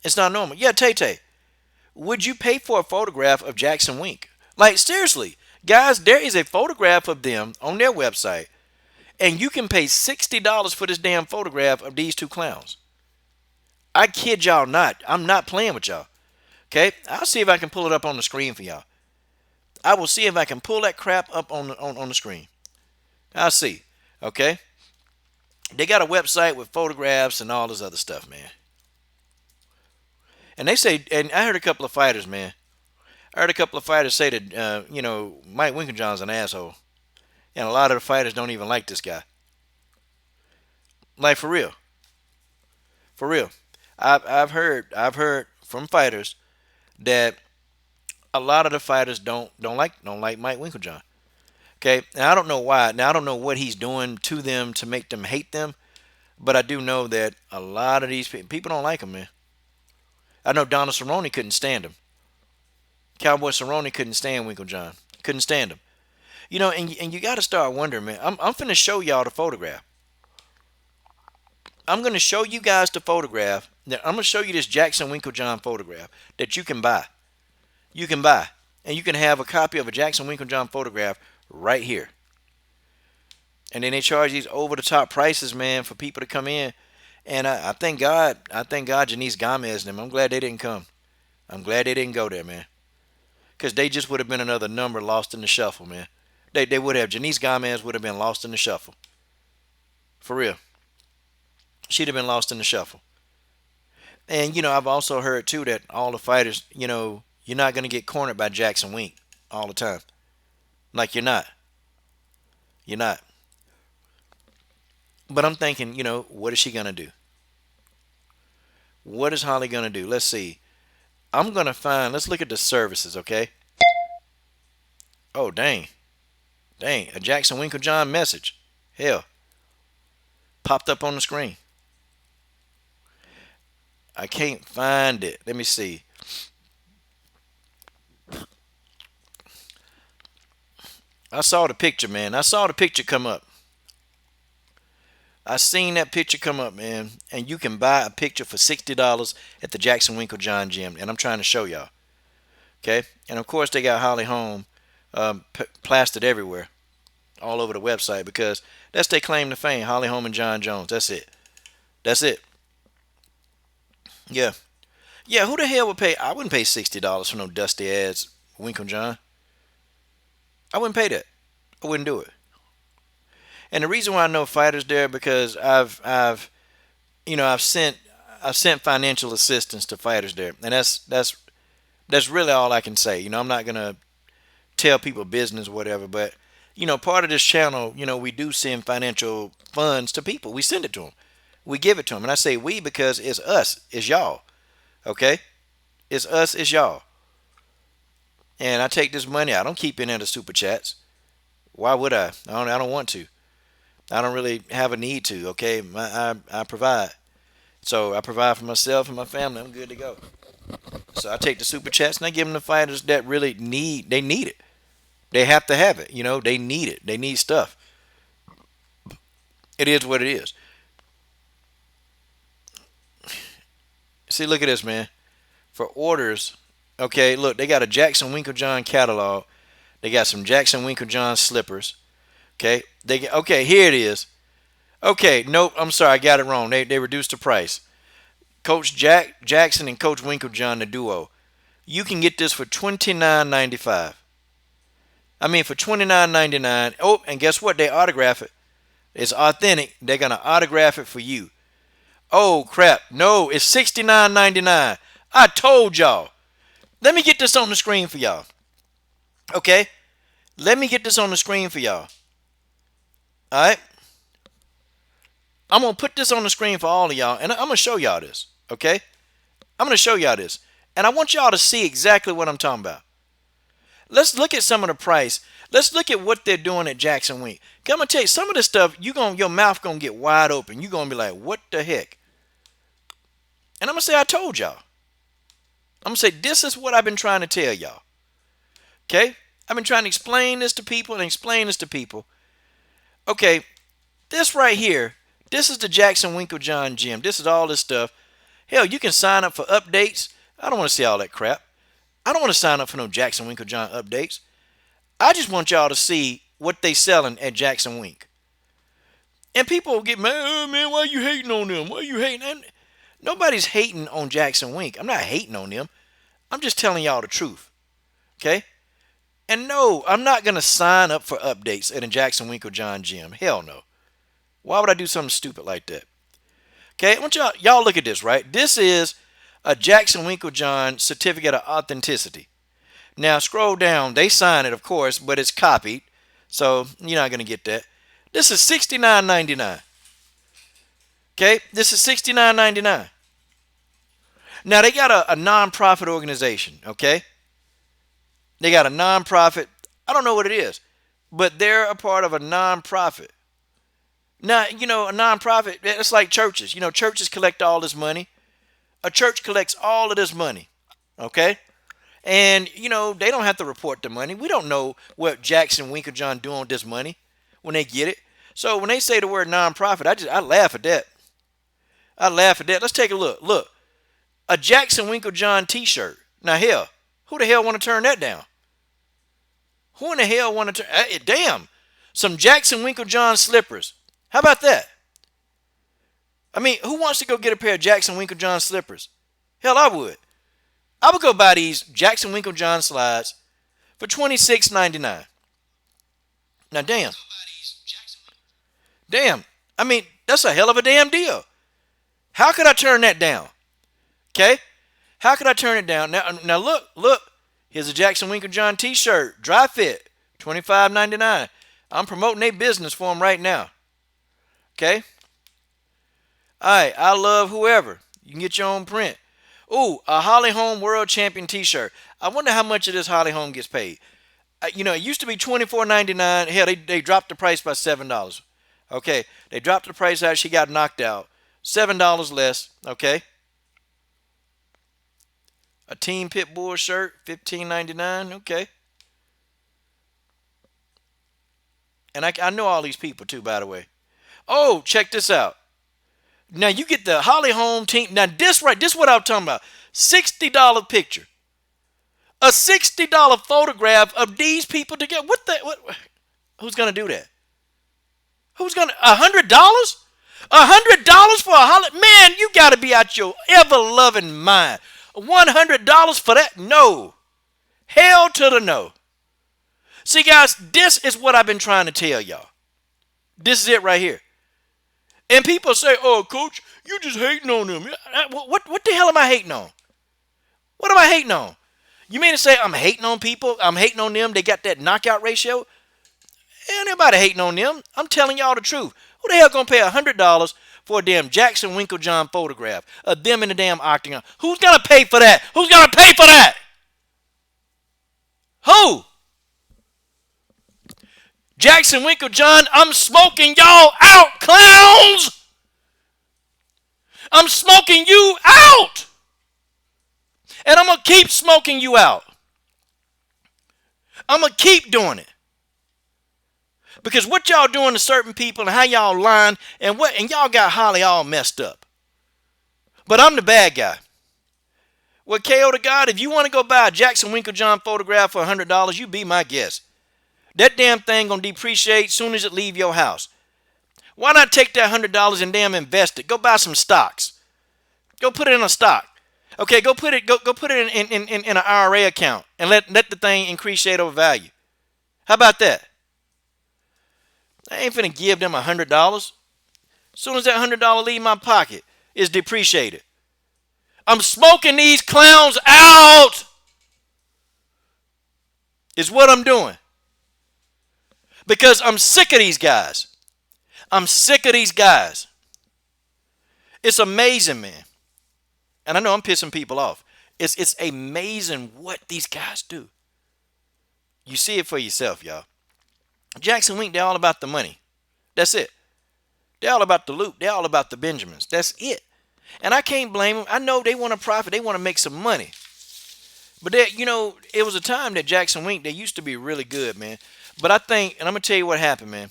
It's not normal. Yeah, Tay Tay, would you pay for a photograph of Jackson Wink? Like, seriously, guys, there is a photograph of them on their website, and you can pay $60 for this damn photograph of these two clowns. I kid y'all not. I'm not playing with y'all. Okay? I'll see if I can pull it up on the screen for y'all. I will see if I can pull that crap up on the screen. I'll see. Okay? They got a website with photographs and all this other stuff, man. And they say, and I heard a couple of fighters, man. I heard a couple of fighters say that, Mike Winklejohn's an asshole. And a lot of the fighters don't even like this guy. Like, for real. For real. I've heard from fighters that a lot of the fighters don't like Mike Winklejohn. Okay, and I don't know why. Now I don't know what he's doing to them to make them hate them, but I do know that a lot of these people don't like him, man. I know Donald Cerrone couldn't stand him. Cowboy Cerrone couldn't stand Winklejohn. Couldn't stand him. And you got to start wondering, man. I'm finna show y'all the photograph. I'm gonna show you guys the photograph. I'm gonna show you this Jackson Winklejohn photograph that you can buy. You can buy, and you can have a copy of a Jackson Winklejohn photograph right here. And then they charge these over-the-top prices, man, for people to come in. And I thank God. I thank God Janice Gomez and them. I'm glad they didn't come. I'm glad they didn't go there, man. Because they just would have been another number lost in the shuffle, man. They would have. Janice Gomez would have been lost in the shuffle. For real. She'd have been lost in the shuffle. And, I've also heard, too, that all the fighters, you're not going to get cornered by Jackson Wink all the time. Like, you're not. You're not. But I'm thinking, what is she going to do? What is Holly going to do? Let's see. Let's look at the services, okay? Oh, dang. Dang, a Jackson Winklejohn message. Hell. Popped up on the screen. I can't find it. Let me see. I saw the picture, man. I saw the picture come up. I seen that picture come up, man. And you can buy a picture for $60 at the Jackson Winklejohn gym. And I'm trying to show y'all. Okay? And of course they got Holly Holm plastered everywhere. All over the website because that's their claim to fame. Holly Holm and John Jones. That's it. That's it. Yeah. Yeah, who the hell would pay? I wouldn't pay $60 for no dusty ass Winklejohn. I wouldn't pay that. I wouldn't do it. And the reason why I know fighters there because I've sent financial assistance to fighters there, and that's really all I can say. I'm not gonna tell people business or whatever, but part of this channel, we do send financial funds to people. We send it to them. We give it to them, and I say we because it's us, it's y'all. Okay, it's us, it's y'all. And I take this money. I don't keep any of the super chats. Why would I? I don't want to. I don't really have a need to, okay? I provide. So I provide for myself and my family. I'm good to go. So I take the super chats and I give them to fighters that really need it. They have to have it. They need it. They need stuff. It is what it is. See, look at this, man. For orders, okay, look, they got a Jackson Winklejohn catalog. They got some Jackson Winklejohn slippers. Okay, okay, here it is. Okay, nope, I'm sorry, I got it wrong. They reduced the price. Coach Jackson and Coach Winklejohn, the duo. You can get this for $29.95. I mean, for $29.99. Oh, and guess what? They autograph it. It's authentic. They're going to autograph it for you. Oh, crap. No, it's $69.99. I told y'all. Let me get this on the screen for y'all. Okay? Let me get this on the screen for y'all. All right? I'm going to put this on the screen for all of y'all, and I'm going to show y'all this. Okay? I'm going to show y'all this. And I want y'all to see exactly what I'm talking about. Let's look at some of the price. Let's look at what they're doing at Jackson Wink. I'm going to tell you, some of this stuff, your mouth going to get wide open. You're going to be like, what the heck? And I'm going to say, I told y'all. I'm going to say, this is what I've been trying to tell y'all. Okay? I've been trying to explain this to people and explain this to people. Okay, this right here, this is the Jackson Winklejohn gym. This is all this stuff. Hell, you can sign up for updates. I don't want to see all that crap. I don't want to sign up for no Jackson Winklejohn updates. I just want y'all to see what they selling at Jackson Wink. And people will get mad, oh, man, why you hating on them? Why you hating? And nobody's hating on Jackson Wink. I'm not hating on them. I'm just telling y'all the truth. Okay? And no, I'm not going to sign up for updates at a Jackson Winklejohn gym. Hell no. Why would I do something stupid like that? Okay, I want y'all look at this, right? This is a Jackson Winklejohn certificate of authenticity. Now, scroll down. They sign it, of course, but it's copied. So, you're not going to get that. This is $69.99. Okay, this is $69.99. Now, they got a non-profit organization, okay? They got a non-profit. I don't know what it is, but they're a part of a non-profit. Now, a non-profit, it's like churches. Churches collect all this money. A church collects all of this money, okay? And, they don't have to report the money. We don't know what Jackson Winklejohn doing with this money when they get it. So when they say the word non-profit, I laugh at that. I laugh at that. Let's take a look. Look, a Jackson Winklejohn t-shirt. Now, hell, who the hell want to turn that down? Who in the hell want to turn... damn, some Jackson Winklejohn slippers. How about that? I mean, who wants to go get a pair of Jackson Winklejohn slippers? Hell, I would. I would go buy these Jackson Winklejohn slides for $26.99. Now, damn. Damn. I mean, that's a hell of a damn deal. How could I turn that down? Okay? How could I turn it down? Now look. Here's a Jackson Winklejohn t-shirt. Dry fit. $25.99. I'm promoting their business for them right now. Okay? Alright, I love whoever. You can get your own print. Ooh, a Holm World Champion t-shirt. I wonder how much of this Holm gets paid. It used to be $24.99. Hell, they dropped the price by $7. Okay, they dropped the price out. She got knocked out. $7 less. Okay. A Team Pitbull shirt, $15.99. Okay. And I know all these people too, by the way. Oh, check this out. Now you get the Holm team. Now this is what I'm talking about. $60 picture. A $60 photograph of these people together. Who's gonna do that? Who's gonna $100? $100 for a Holm? Man, you gotta be out your ever-loving mind. $100 for that? No. Hell to the no. See, guys, this is what I've been trying to tell y'all. This is it right here. And people say, oh, coach, you just hating on them. What the hell am I hating on? What am I hating on? You mean to say I'm hating on people? I'm hating on them? They got that knockout ratio? Ain't nobody hating on them. I'm telling y'all the truth. Who the hell gonna pay $100 for a damn Jackson Winklejohn photograph of them in the damn octagon? Who's gonna pay for that? Who's gonna pay for that? Who? Jackson Winklejohn, I'm smoking y'all out, clowns! I'm smoking you out! And I'm gonna keep smoking you out. I'm gonna keep doing it. Because what y'all doing to certain people and how y'all lying and y'all got Holly all messed up. But I'm the bad guy. Well, KO to God, if you want to go buy a Jackson Winklejohn photograph for $100, you be my guest. That damn thing gonna depreciate soon as it leave your house. Why not take that $100 and damn invest it? Go buy some stocks. Go put it in a stock. Okay, go put it in an IRA account and let the thing increase shade over value. How about that? I ain't finna give them $100. As soon as that $100 leave my pocket, it's depreciated. I'm smoking these clowns out. Is what I'm doing. Because I'm sick of these guys. I'm sick of these guys. It's amazing, man. And I know I'm pissing people off. It's amazing what these guys do. You see it for yourself, y'all. Jackson Wink, they're all about the money. That's it. They're all about the loot. They're all about the Benjamins. That's it. And I can't blame them. I know they want to profit. They want to make some money. But it was a time that Jackson Wink, they used to be really good, man. But I think, and I'm going to tell you what happened, man.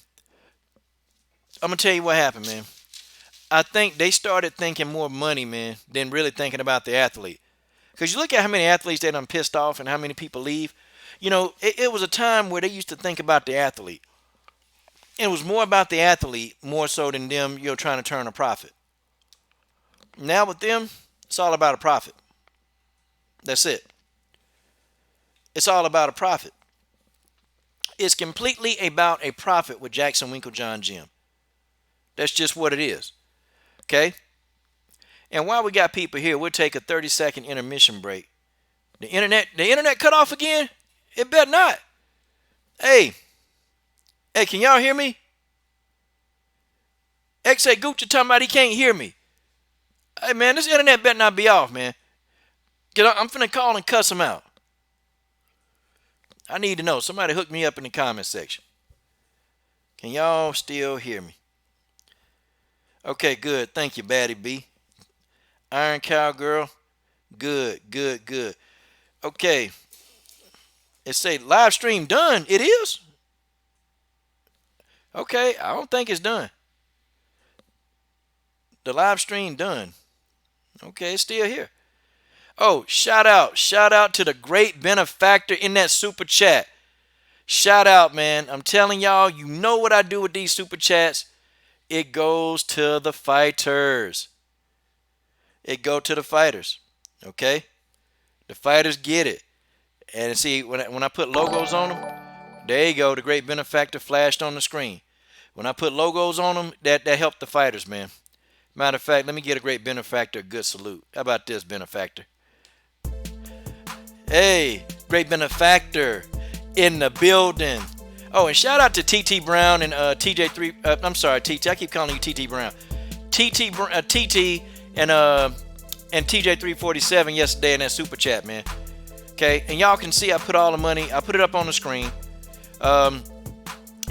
I think they started thinking more money, man, than really thinking about the athlete. Because you look at how many athletes they done pissed off and how many people leave. It was a time where they used to think about the athlete. It was more about the athlete more so than them, trying to turn a profit. Now with them, it's all about a profit. That's it. It's all about a profit. It's completely about a profit with Jackson Winklejohn Gym. That's just what it is. Okay? And while we got people here, we'll take a 30-second intermission break. The internet cut off again? It better not. Hey, can y'all hear me? X.A. Gucci talking about he can't hear me. Hey, man, this internet better not be off, man. I'm finna call and cuss him out. I need to know. Somebody hook me up in the comment section. Can y'all still hear me? Okay, good. Thank you, Baddie B. Iron Cowgirl. Good. Okay. It say live stream done. It is? Okay, I don't think it's done. The live stream done. Okay, it's still here. Oh, shout out to the great benefactor in that super chat. Shout out, man. I'm telling y'all, you know what I do with these super chats. It goes to the fighters. It go to the fighters. Okay? The fighters get it. And see, when I put logos on them, there you go. The great benefactor flashed on the screen. When I put logos on them, that helped the fighters, man. Matter of fact, let me get a great benefactor a good salute. How about this, benefactor? Hey, great benefactor in the building. Oh, and shout out to TT Brown and TJ3. I'm sorry, TT. I keep calling you TT Brown. TT and TJ347 yesterday in that super chat, man. Okay, and y'all can see I put all the money. I put it up on the screen. I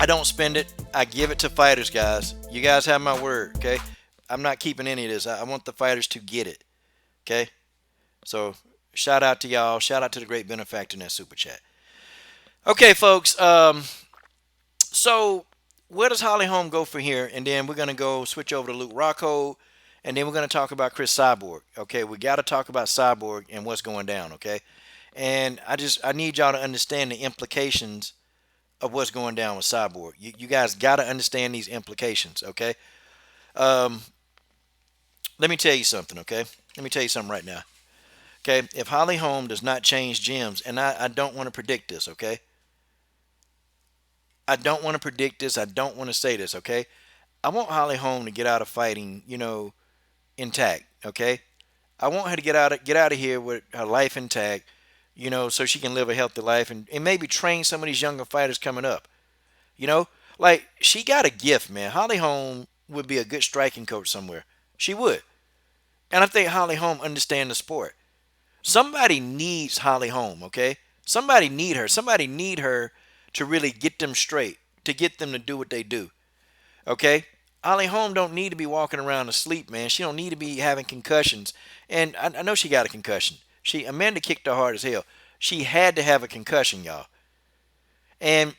don't spend it. I give it to fighters, guys. You guys have my word, okay? I'm not keeping any of this. I want the fighters to get it, okay? So shout out to y'all. Shout out to the great benefactor in that super chat. Okay, folks. So where does Holly Holm go from here? And then we're going to go switch over to Luke Rockhold. And then we're going to talk about Chris Cyborg. Okay, we got to talk about Cyborg and what's going down, okay? And I need y'all to understand the implications of what's going down with Cyborg. You guys got to understand these implications, okay? Let me tell you something, okay? Let me tell you something right now. Okay, if Holly Holm does not change gyms, and I don't want to predict this, okay? I don't want to predict this. I don't want to say this, okay? I want Holly Holm to get out of fighting, intact, okay? I want her to get out of here with her life intact, so she can live a healthy life and maybe train some of these younger fighters coming up. Like she got a gift, man. Holly Holm would be a good striking coach somewhere. She would. And I think Holly Holm understands the sport. Somebody needs Holly Holm, okay? Somebody need her. Somebody need her to really get them straight, to get them to do what they do, okay? Holly Holm don't need to be walking around asleep, man. She don't need to be having concussions. And I know she got a concussion. Amanda kicked her hard as hell. She had to have a concussion, y'all. And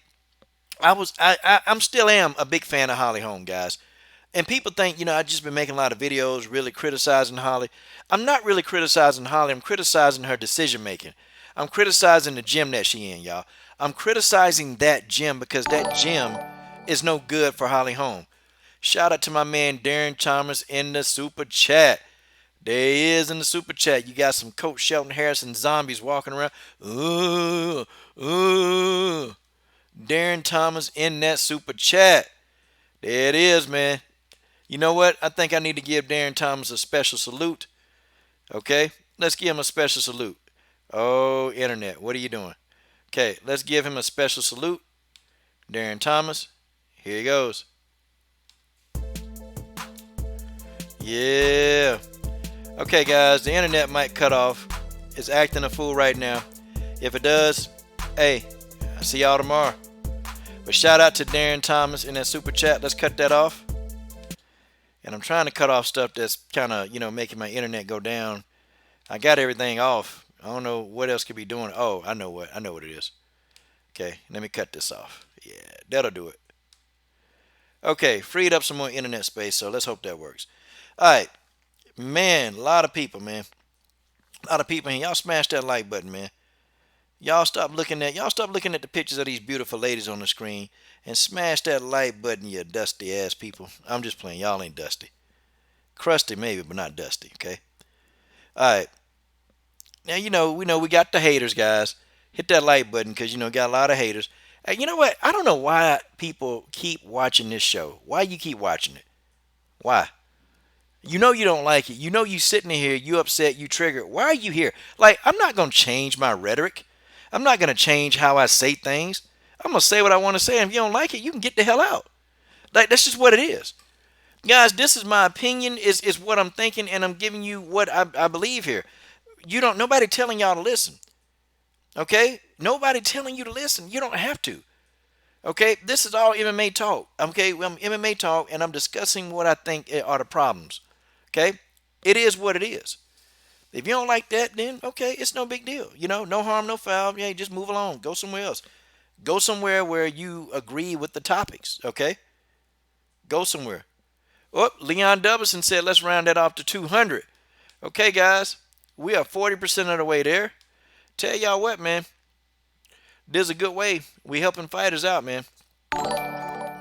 I still am a big fan of Holly Holm, guys. And people think, I've just been making a lot of videos really criticizing Holly. I'm not really criticizing Holly. I'm criticizing her decision making. I'm criticizing the gym that she in, y'all. I'm criticizing that gym because that gym is no good for Holly Holm. Shout out to my man Darren Thomas in the super chat. There he is in the super chat. You got some Coach Shelton Harrison zombies walking around. Ooh, ooh. Darren Thomas in that super chat. There it is, man. You know what? I think I need to give Darren Thomas a special salute. Okay? Let's give him a special salute. Oh, internet, what are you doing? Okay, let's give him a special salute. Darren Thomas. Here he goes. Yeah. Okay, guys, the internet might cut off. It's acting a fool right now. If it does, hey, I'll see y'all tomorrow. But shout out to Darren Thomas in that super chat. Let's cut that off. And I'm trying to cut off stuff that's kind of, making my internet go down. I got everything off. I don't know what else could be doing. Oh, I know what it is. Okay, let me cut this off. Yeah, that'll do it. Okay, freed up some more internet space, so let's hope that works. All right, man, a lot of people, man. A lot of people here. Y'all smash that like button, man. Y'all stop looking at the pictures of these beautiful ladies on the screen and smash that like button, you dusty ass people. I'm just playing. Y'all ain't dusty. Crusty maybe, but not dusty, okay? All right. Now, we got the haters, guys. Hit that like button because, got a lot of haters. Hey, you know what? I don't know why people keep watching this show. Why you keep watching it? Why? You know you don't like it. You know you sitting in here, you upset, you triggered. Why are you here? Like, I'm not going to change my rhetoric. I'm not going to change how I say things. I'm going to say what I want to say. And if you don't like it, you can get the hell out. Like, that's just what it is. Guys, this is my opinion, is what I'm thinking, and I'm giving you what I believe here. Nobody telling y'all to listen. Okay? Nobody telling you to listen. You don't have to. Okay? This is all MMA talk. Okay? I'm MMA talk, and I'm discussing what I think are the problems. Okay? It is what it is. If you don't like that, then okay, it's no big deal. No harm, no foul. Yeah, just move along. Go somewhere else. Go somewhere where you agree with the topics. Okay? Go somewhere. Oh, Leon Dubbison said, let's round that off to 200. Okay, guys. We are 40% of the way there. Tell y'all what, man. This is a good way. We helping fighters out, man.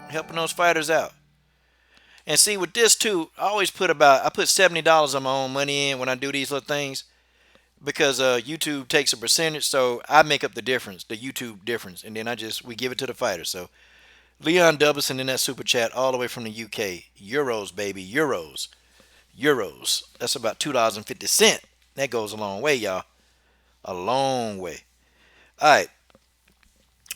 Helping those fighters out. And see, with this too, I put $70 of my own money in when I do these little things, because YouTube takes a percentage, so I make up the difference, the YouTube difference, and then we give it to the fighter. So Leon Dubbison in that super chat all the way from the UK. Euros, baby, euros. That's about $2.50. That goes a long way, y'all. A long way. All right.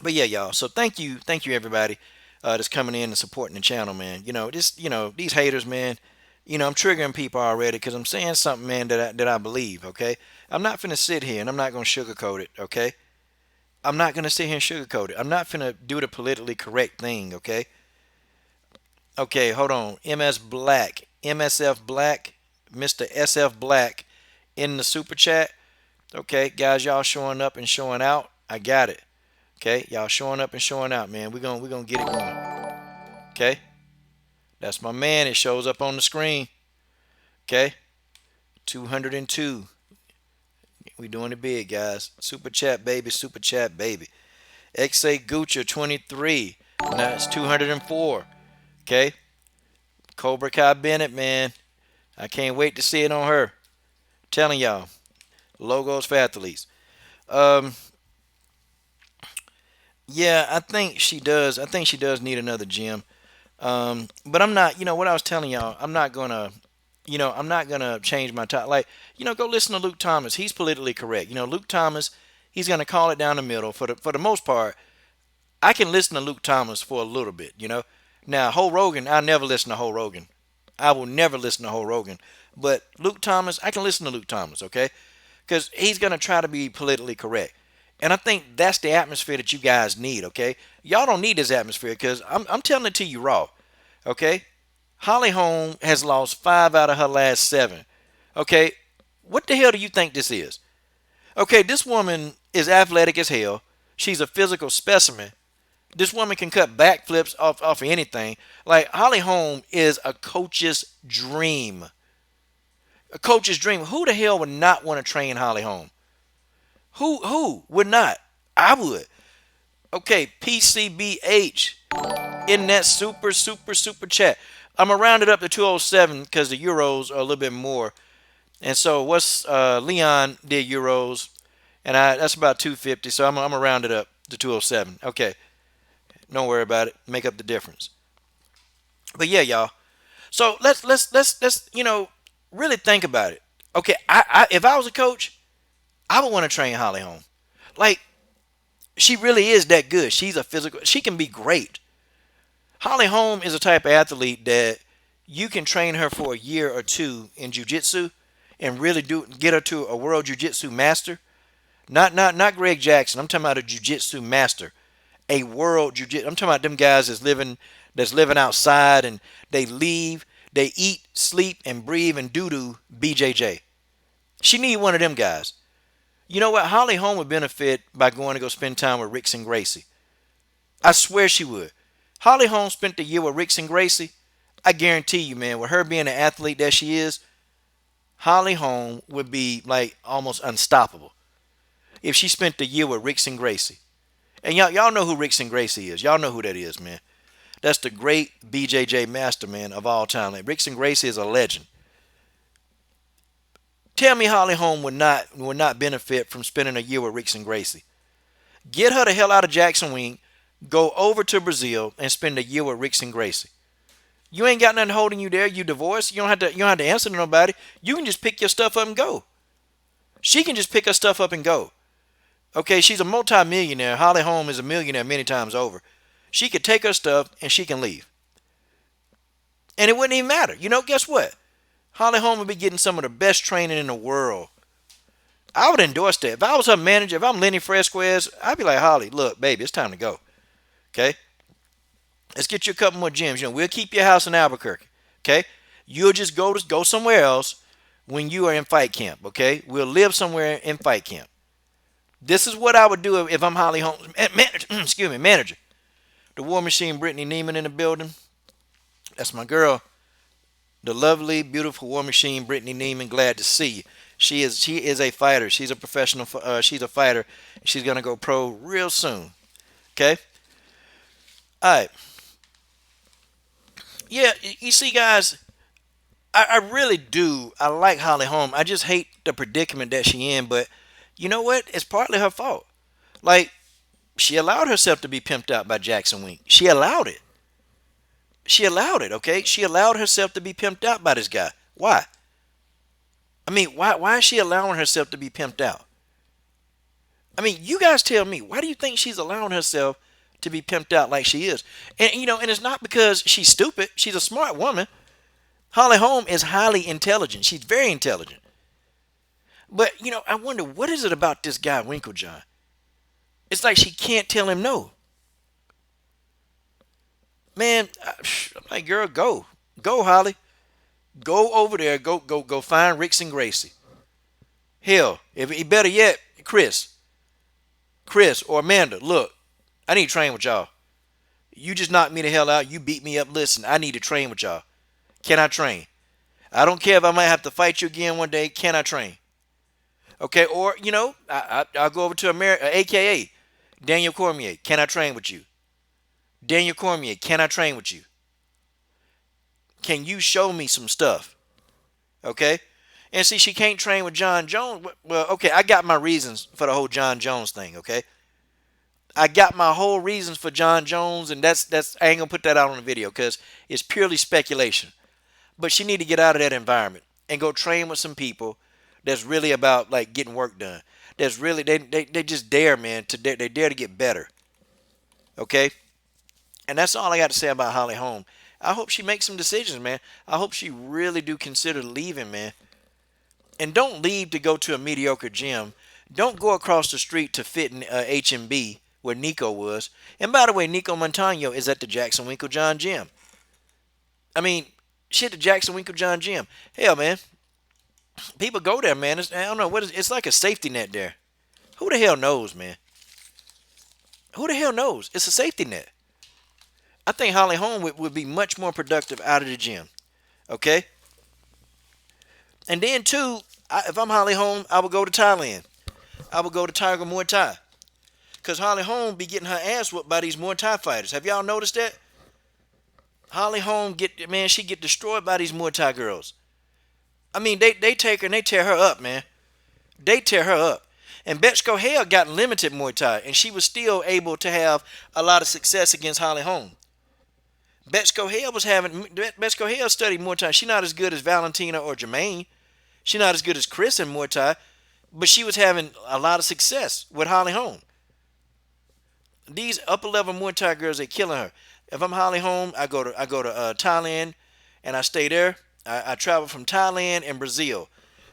But yeah, y'all. So thank you everybody that's coming in and supporting the channel, man. These haters, man. I'm triggering people already because I'm saying something, man, that I believe. Okay, I'm not finna sit here and I'm not gonna sugarcoat it. Okay, I'm not gonna sit here and sugarcoat it. I'm not finna do the politically correct thing. Okay. Okay, hold on. MSF Black, Mr. SF Black, in the super chat. Okay, guys, y'all showing up and showing out. I got it. Okay, y'all showing up and showing out, man. We're gonna get it going. Okay, that's my man. It shows up on the screen. Okay, 202. We doing it big, guys. Super chat, baby. Super chat, baby. XA Gucci 23. Now it's 204. Okay, Cobra Kai Bennett, man. I can't wait to see it on her. Telling y'all, logos for athletes. Yeah, I think she does. I think she does need another gym. But I'm not, what I was telling y'all, I'm not gonna change my time. Like, go listen to Luke Thomas. He's politically correct. Luke Thomas, he's gonna call it down the middle. For the most part, I can listen to Luke Thomas for a little bit, Now, Ho Rogan, I'll never listen to Ho Rogan. I will never listen to Ho Rogan. But Luke Thomas, I can listen to Luke Thomas, okay? Because he's gonna try to be politically correct. And I think that's the atmosphere that you guys need, okay? Y'all don't need this atmosphere because I'm telling it to you raw, okay? Holly Holm has lost 5 out of her last 7, okay? What the hell do you think this is? Okay, this woman is athletic as hell. She's a physical specimen. This woman can cut backflips off of anything. Like, Holly Holm is a coach's dream. A coach's dream. Who the hell would not want to train Holly Holm? Who would not? I would. Okay, PCBH in that super chat. I'm going to round it up to 207 because the euros are a little bit more. And so what's Leon did euros, and that's about 250. So I'm gonna round it up to 207. Okay, don't worry about it. Make up the difference. But yeah, y'all. So let's really think about it. Okay, if I was a coach, I would want to train Holly Holm. Like, she really is that good. She's a physical. She can be great. Holly Holm is a type of athlete that you can train her for a year or two in jiu-jitsu and really do get her to a world jiu-jitsu master. Not Greg Jackson. I'm talking about a jiu-jitsu master, a world jiu-jitsu. I'm talking about them guys that's living outside and they leave, they eat, sleep, and breathe and doo-doo BJJ. She need one of them guys. You know what? Holly Holm would benefit by going to go spend time with Rickson Gracie. I swear she would. Holly Holm spent the year with Rickson Gracie. I guarantee you, man, with her being an athlete that she is, Holly Holm would be like almost unstoppable if she spent the year with Rickson Gracie. And y'all know who Rickson Gracie is. Y'all know who that is, man. That's the great BJJ master, man, of all time. Like, Rickson Gracie is a legend. Tell me Holly Holm would not benefit from spending a year with Rickson Gracie. Get her the hell out of Jackson Wink, go over to Brazil and spend a year with Rickson Gracie. You ain't got nothing holding you there. You divorced. You don't have to answer to nobody. You can just pick your stuff up and go. She can just pick her stuff up and go. Okay, she's a multi-millionaire. Holly Holm is a millionaire many times over. She could take her stuff and she can leave. And it wouldn't even matter. Guess what? Holly Holm would be getting some of the best training in the world. I would endorse that. If I was her manager, if I'm Lenny Fresquez, I'd be like, Holly, look, baby, it's time to go. Okay? Let's get you a couple more gyms. We'll keep your house in Albuquerque. Okay? You'll just go somewhere else when you are in fight camp. Okay? We'll live somewhere in fight camp. This is what I would do if I'm Holly Holm. Manager. The War Machine, Brittany Neiman in the building. That's my girl. The lovely, beautiful War Machine, Brittany Neiman. Glad to see you. She is a fighter. She's a professional. She's a fighter. She's gonna go pro real soon. Okay. All right. Yeah. You see, guys. I really do. I like Holly Holm. I just hate the predicament that she in. But you know what? It's partly her fault. Like, she allowed herself to be pimped out by Jackson Wink. She allowed it. Okay? She allowed herself to be pimped out by this guy. Why? I mean, why is she allowing herself to be pimped out? I mean, you guys tell me, why do you think she's allowing herself to be pimped out like she is? And it's not because she's stupid. She's a smart woman. Holly Holm is highly intelligent. She's very intelligent. But, I wonder, what is it about this guy, Winklejohn? It's like she can't tell him no. Man, I'm like, girl, go. Go, Holly. Go over there. Go find Rickson Gracie. Hell, if better yet, Chris or Amanda, look, I need to train with y'all. You just knocked me the hell out. You beat me up. Listen, I need to train with y'all. Can I train? I don't care if I might have to fight you again one day. Can I train? Okay, or, I'll go over to AKA Daniel Cormier. Can I train with you? Daniel Cormier, can I train with you? Can you show me some stuff? Okay? And see, she can't train with John Jones. Well, okay, I got my reasons for the whole John Jones thing, okay? I got my whole reasons for John Jones, and that's I ain't gonna put that out on the video because it's purely speculation. But she need to get out of that environment and go train with some people that's really about like getting work done. That's really they just dare, man, they dare to get better. Okay? And that's all I got to say about Holly Holm. I hope she makes some decisions, man. I hope she really do consider leaving, man. And don't leave to go to a mediocre gym. Don't go across the street to fit in H&B where Nico was. And by the way, Nico Montano is at the Jackson Winklejohn gym. I mean, shit, the Jackson Winklejohn gym. Hell, man. People go there, man. I don't know. It's like a safety net there. Who the hell knows, man? Who the hell knows? It's a safety net. I think Holly Holm would be much more productive out of the gym. Okay? And then, too, if I'm Holly Holm, I would go to Thailand. I would go to Tiger Muay Thai. Because Holly Holm be getting her ass whooped by these Muay Thai fighters. Have y'all noticed that? Holly Holm, she get destroyed by these Muay Thai girls. I mean, they take her and they tear her up, man. They tear her up. And Betchko Hale got limited Muay Thai, and she was still able to have a lot of success against Holly Holm. Betchko Hale studied Muay Thai. She's not as good as Valentina or Jermaine. She's not as good as Chris in Muay Thai, but she was having a lot of success with Holly Holm. These upper level Muay Thai girls, they killing her. If I'm Holly Holm, I go to Thailand, and I stay there. I travel from Thailand and Brazil.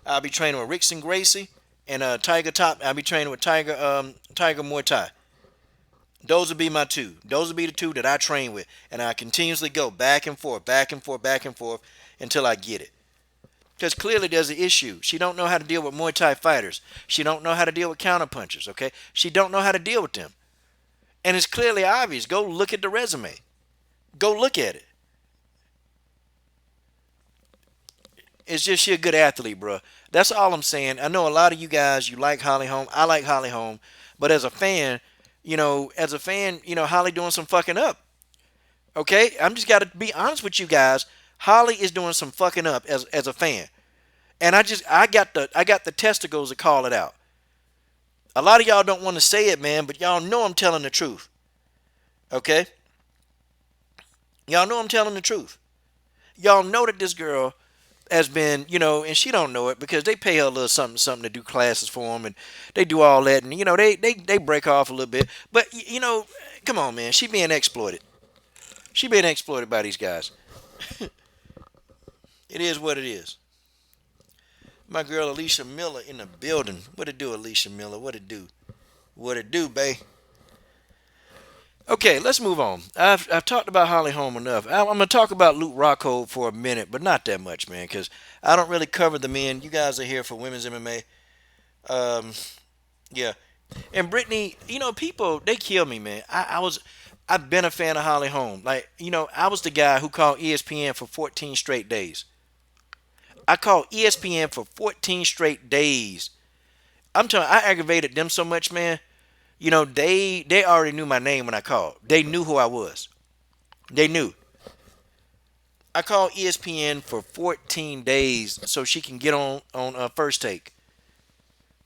I'll be training with Rickson Gracie and Tiger Top. I'll be training with Tiger Muay Thai. Those would be my two. Those would be the two that I train with, and I continuously go back and forth, back and forth, back and forth until I get it. Because clearly there's an issue. She don't know how to deal with Muay Thai fighters. She don't know how to deal with counter punchers. Okay, she don't know how to deal with them, and it's clearly obvious. Go look at the resume. Go look at it. It's just she a good athlete, bro. That's all I'm saying. I know a lot of you guys, you like Holly Holm. I like Holly Holm, but as a fan, Holly doing some fucking up. Okay, I'm just got to be honest with you guys. Holly is doing some fucking up as a fan, and I got the testicles to call it out. A lot of y'all don't want to say it, man, but y'all know I'm telling the truth. Okay, y'all know I'm telling the truth. Y'all know that this girl has been, and she don't know it because they pay her a little something, something to do classes for them, and they do all that, and they break off a little bit. But come on, man, she being exploited. She being exploited by these guys. It is what it is. My girl Alicia Miller in the building. What it do, Alicia Miller? What it do? What it do, bae? Okay, let's move on. I've talked about Holly Holm enough. I'm gonna talk about Luke Rockhold for a minute, but not that much, man, because I don't really cover the men. You guys are here for women's MMA. Yeah. And Brittany, people they kill me, man. I've been a fan of Holly Holm. Like, I was the guy who called ESPN for 14 straight days. I called ESPN for 14 straight days. I'm telling you, I aggravated them so much, man. They already knew my name when I called. They knew who I was. They knew. I called ESPN for 14 days so she can get on First Take.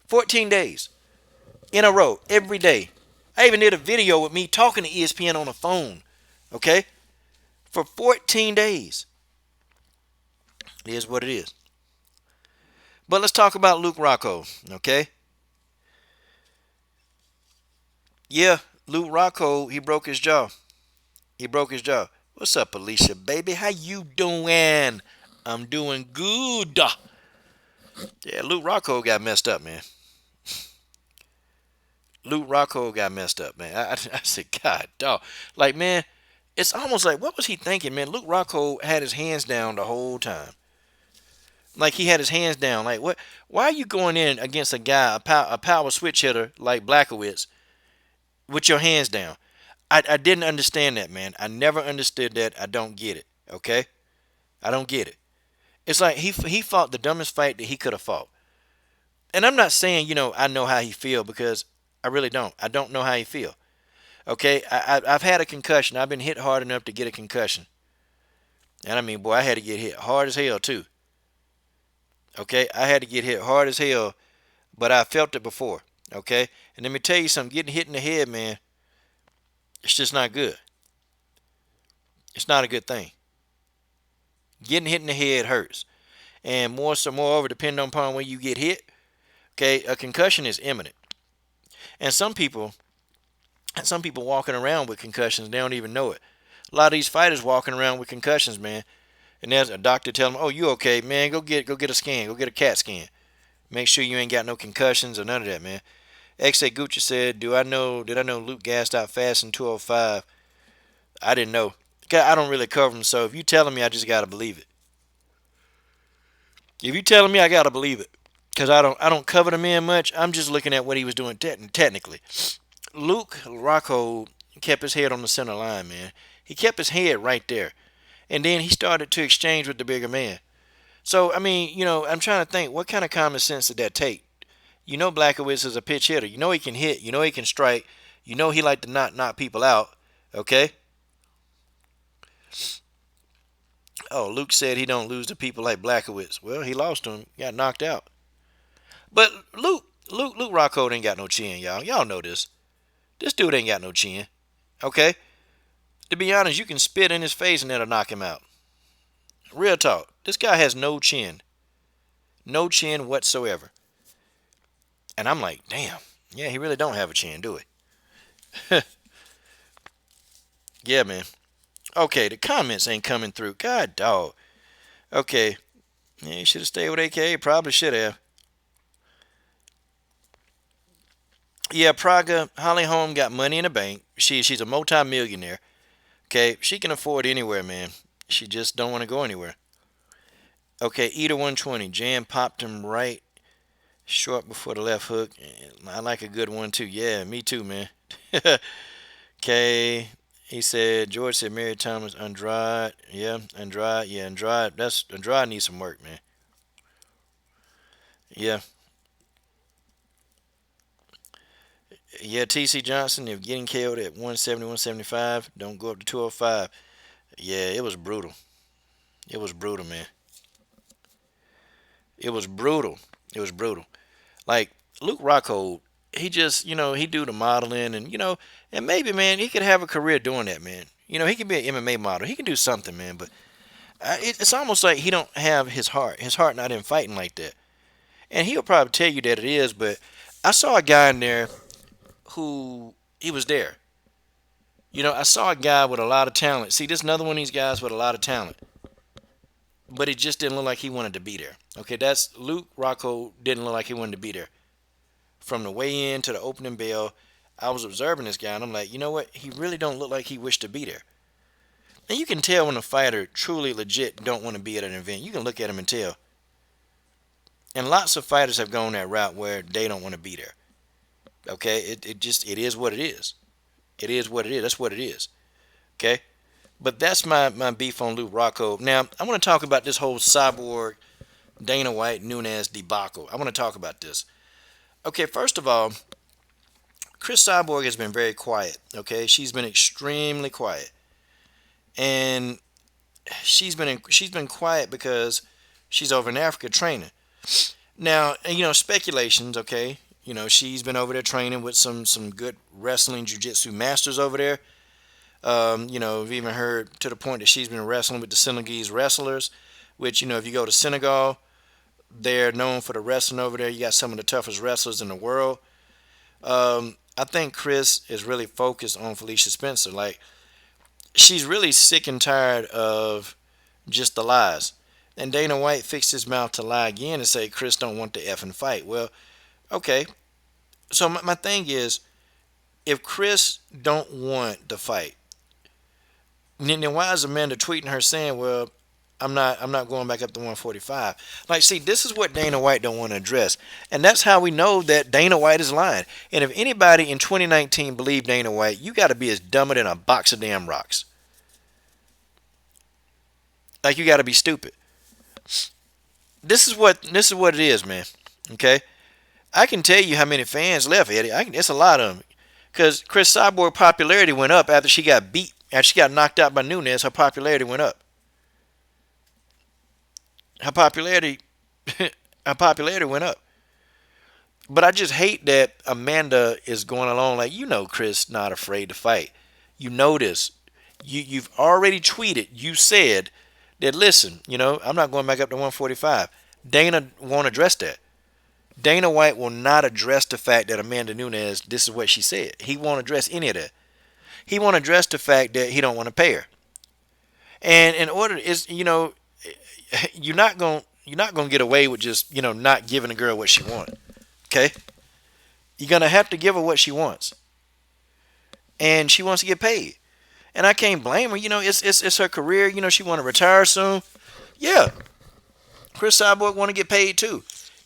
14 days in a row, every day. I even did a video with me talking to ESPN on the phone. Okay? For 14 days. It is what it is. But let's talk about Luke Rocco. Okay? Yeah, Luke Rocco, he broke his jaw. He broke his jaw. What's up, Alicia, baby? How you doing? I'm doing good. Yeah, Luke Rocco got messed up, man. Luke Rocco got messed up, man. I said, God, dog. Like, man, it's almost like, what was he thinking, man? Luke Rocco had his hands down the whole time. Like, he had his hands down. Like, what? Why are you going in against a guy, a power switch hitter like Blachowicz, with your hands down? I didn't understand that, man. I never understood that. I don't get it. Okay? I don't get it. It's like he fought the dumbest fight that he could have fought. And I'm not saying, I know how he feel, because I really don't. I don't know how he feel. Okay? I've had a concussion. I've been hit hard enough to get a concussion. And I mean, boy, I had to get hit hard as hell too. Okay? I had to get hit hard as hell, but I felt it before. Okay? And let me tell you something. Getting hit in the head, man, it's just not good. It's not a good thing. Getting hit in the head hurts. And moreover, depending upon when you get hit, okay, a concussion is imminent. And some people walking around with concussions, they don't even know it. A lot of these fighters walking around with concussions, man. And there's a doctor telling them, "Oh, you okay, man? Go get a scan. Go get a CAT scan. Make sure you ain't got no concussions or none of that, man." X.A. Gucci said, did I know Luke gassed out fast in 205? I didn't know. I don't really cover him, so if you telling me, I just gotta believe it. If you telling me, I gotta believe it, because I don't cover the man much. I'm just looking at what he was doing technically. Luke Rocco kept his head on the center line, man. He kept his head right there, and then he started to exchange with the bigger man. So I mean, I'm trying to think, what kind of common sense did that take? Blachowicz is a pitch hitter. He can hit. He can strike. He like to knock people out. Okay? Oh, Luke said he don't lose to people like Blackowitz. Well, he lost to him, got knocked out. But Luke Rockhold ain't got no chin, y'all. Y'all know this. This dude ain't got no chin. Okay? To be honest, you can spit in his face and that'll knock him out. Real talk. This guy has no chin. No chin whatsoever. And I'm like, damn. Yeah, he really don't have a chin, do he? Yeah, man. Okay, the comments ain't coming through. God, dog. Okay. Yeah, he should have stayed with AK. Probably should have. Yeah, Praga, Holly Holm got money in the bank. She's a multi-millionaire. Okay, she can afford anywhere, man. She just don't want to go anywhere. Okay, Eater 120. Jan popped him right short before the left hook. I like a good one too. Yeah, me too, man. Okay, he said George said Mary Thomas Andrade. Yeah, Andrade. Yeah, Andrade. Andrade needs some work, man. Yeah. Yeah, TC Johnson, if getting killed at 170, 175, don't go up to 205. Yeah, it was brutal. It was brutal, man. It was brutal. It was brutal. Like Luke Rockhold, he just, he do the modeling and and maybe, man, he could have a career doing that, man. He could be an MMA model. He can do something, man. But it's almost like he don't have his heart. His heart not in fighting like that. And he'll probably tell you that it is. But I saw a guy in there who he was there. I saw a guy with a lot of talent. See, this is another one of these guys with a lot of talent. But it just didn't look like he wanted to be there. Okay, that's Luke Rocco didn't look like he wanted to be there. From the way in to the opening bell, I was observing this guy and I'm like, you know what? He really don't look like he wished to be there. And you can tell when a fighter truly legit don't want to be at an event. You can look at him and tell. And lots of fighters have gone that route where they don't want to be there. Okay, it is what it is. It is what it is. That's what it is. Okay? But that's my beef on Luke Rocco. Now, I want to talk about this whole Cyborg, Dana White, Nunes debacle. I want to talk about this. Okay, first of all, Chris Cyborg has been very quiet. Okay, she's been extremely quiet, and she's been quiet because she's over in Africa training. Now, speculations. Okay, she's been over there training with some good wrestling jiu-jitsu masters over there. We've even heard to the point that she's been wrestling with the Senegalese wrestlers, which, if you go to Senegal, they're known for the wrestling over there. You got some of the toughest wrestlers in the world. I think Chris is really focused on Felicia Spencer. Like, she's really sick and tired of just the lies. And Dana White fixed his mouth to lie again and say Chris don't want the effing fight. Well, okay. So my thing is, if Chris don't want the fight, then why is Amanda tweeting her saying, well, I'm not going back up to 145. Like, see, this is what Dana White don't want to address. And that's how we know that Dana White is lying. And if anybody in 2019 believed Dana White, you got to be as dumber than a box of damn rocks. Like, you got to be stupid. This is what it is, man. Okay? I can tell you how many fans left, Eddie. It's a lot of them. Because Chris Cyborg popularity went up after she got beat. After she got knocked out by Nunes, her popularity went up. Her popularity went up. But I just hate that Amanda is going along like, Chris not afraid to fight. You know this. You've already tweeted. You said that, listen, I'm not going back up to 145. Dana won't address that. Dana White will not address the fact that Amanda Nunes, this is what she said. He won't address any of that. He won't address the fact that he don't want to pay her. And in order is you're not gonna get away with just not giving a girl what she wants. Okay, you're gonna have to give her what she wants, and she wants to get paid. And I can't blame her. It's her career. She want to retire soon. Yeah, Chris Cyborg want to get paid too.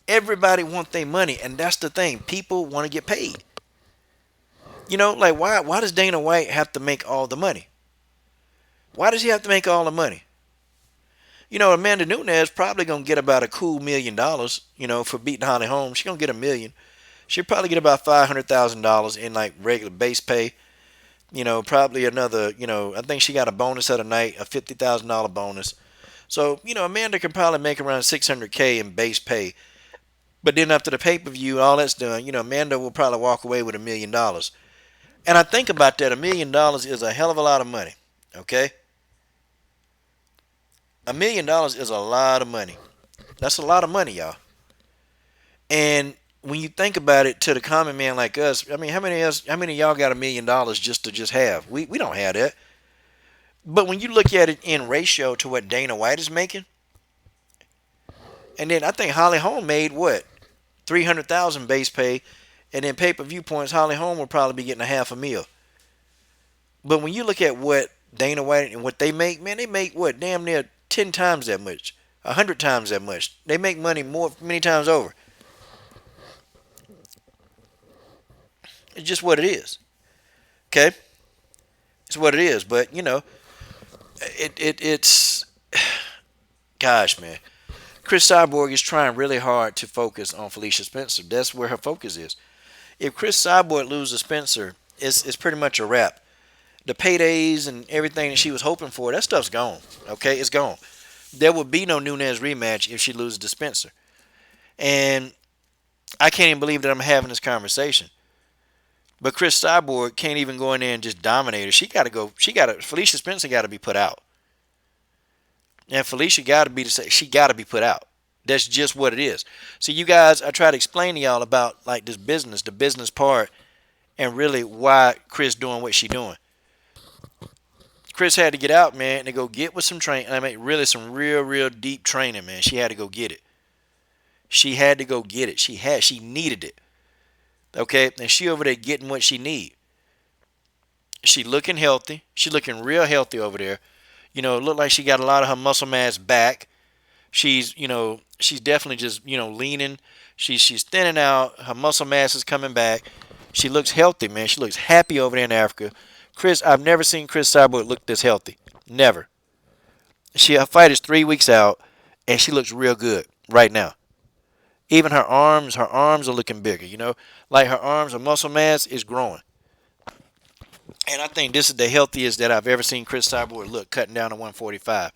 Everybody want their money, and that's the thing. People want to get paid. Like, why does Dana White have to make all the money? Why does he have to make all the money? Amanda Nunes probably going to get about a cool $1 million, for beating Holly Holm. She's going to get $1 million. She'll probably get about $500,000 in, like, regular base pay. Probably another, I think she got a bonus of the night, a $50,000 bonus. So, Amanda can probably make around 600K in base pay. But then after the pay per view, all that's done, Amanda will probably walk away with $1 million. And I think about that, $1 million is a hell of a lot of money. Okay? $1 million is a lot of money. That's a lot of money, y'all. And when you think about it, to the common man like us, I mean, how many of y'all got $1 million just to just have? We don't have that. But when you look at it in ratio to what Dana White is making, and then I think Holly Holm made what, 300,000 base pay, and then pay per view points, Holly Holm will probably be getting a half a meal. But when you look at what Dana White and what they make, man, they make what, damn near 10 times that much, 100 times that much. They make money more many times over. It's just what it is. Okay, it's what it is. But it's gosh, man. Chris Cyborg is trying really hard to focus on Felicia Spencer. That's where her focus is. If Chris Cyborg loses Spencer, it's pretty much a wrap. The paydays and everything that she was hoping for, that stuff's gone. Okay, it's gone. There will be no Nunes rematch if she loses to Spencer. And I can't even believe that I'm having this conversation. But Chris Cyborg can't even go in there and just dominate her. She got to go. Felicia Spencer got to be put out. And Felicia got to be she got to be put out. That's just what it is. So you guys, I try to explain to y'all about like this business, the business part, and really why Chris doing what she doing. Chris had to get out, man, and go get with some training. I mean, really some real deep training, man. She had to go get it. She had to go get it. She needed it. Okay, and she over there getting what she need. She looking healthy. She looking real healthy over there. It looked like she got a lot of her muscle mass back. She's definitely just, leaning. She's thinning out. Her muscle mass is coming back. She looks healthy, man. She looks happy over there in Africa. I've never seen Chris Cyborg look this healthy. Never. Her fight is 3 weeks out, and she looks real good right now. Even her arms are looking bigger, Like her muscle mass is growing. And I think this is the healthiest that I've ever seen Chris Cyborg look, cutting down to 145.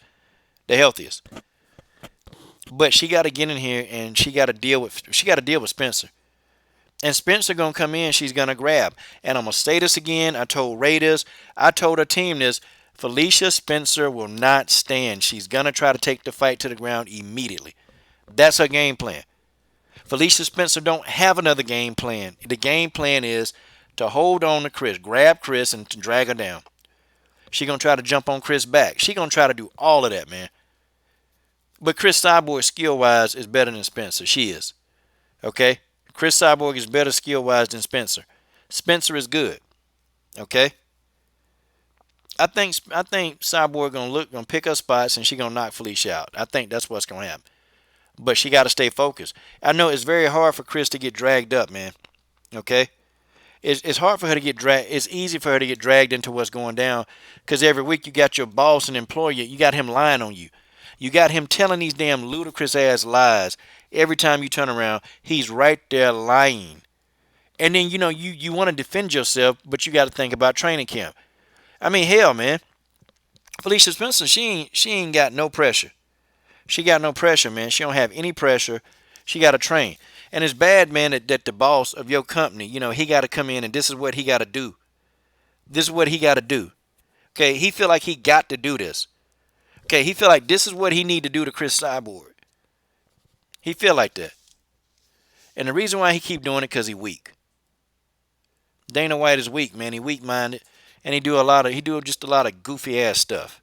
The healthiest. But she got to get in here and she got to deal with Spencer. And Spencer gonna come in, she's gonna grab. And I'm gonna say this again. I told Ray this. I told her team this. Felicia Spencer will not stand. She's gonna try to take the fight to the ground immediately. That's her game plan. Felicia Spencer don't have another game plan. The game plan is to hold on to Chris, grab Chris, and to drag her down. She gonna try to jump on Chris' back. She gonna try to do all of that, man. But Chris Cyborg, skill-wise, is better than Spencer. She is. Okay? Chris Cyborg is better skill-wise than Spencer. Spencer is good. Okay? I think Cyborg gonna pick up spots and she gonna knock Felicia out. I think that's what's gonna happen. But she got to stay focused. I know it's very hard for Chris to get dragged up, man. Okay? It's hard for her to get dragged. It's easy for her to get dragged into what's going down because every week you got your boss and employer, you got him lying on you. You got him telling these damn ludicrous ass lies. Every time you turn around, he's right there lying. And then, you want to defend yourself, but you got to think about training camp. I mean, hell, man. Felicia Spencer, she ain't got no pressure. She got no pressure, man. She don't have any pressure. She got to train. And it's bad, man, that the boss of your company, he got to come in and this is what he got to do. This is what he got to do. Okay, he feel like he got to do this. Okay, he feel like this is what he need to do to Chris Cyborg. He feel like that. And the reason why he keep doing it because he weak. Dana White is weak, man. He weak-minded. And he do just a lot of goofy-ass stuff.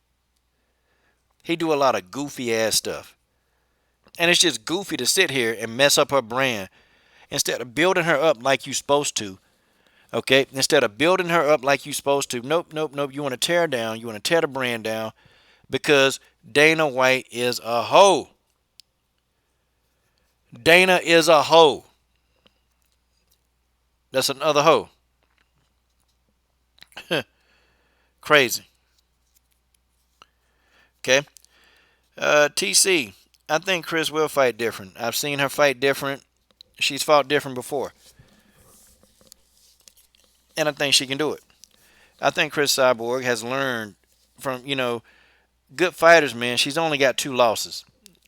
He do a lot of goofy-ass stuff. And it's just goofy to sit here and mess up her brand instead of building her up like you supposed to. Okay? Instead of building her up like you supposed to. Nope. You want to tear her down. You want to tear the brand down because Dana White is a hoe. Dana is a hoe. That's another hoe. Crazy. Okay? TC. I think Chris will fight different. I've seen her fight different. She's fought different before. And I think she can do it. I think Chris Cyborg has learned from, Good fighters, man. She's only got 2 losses.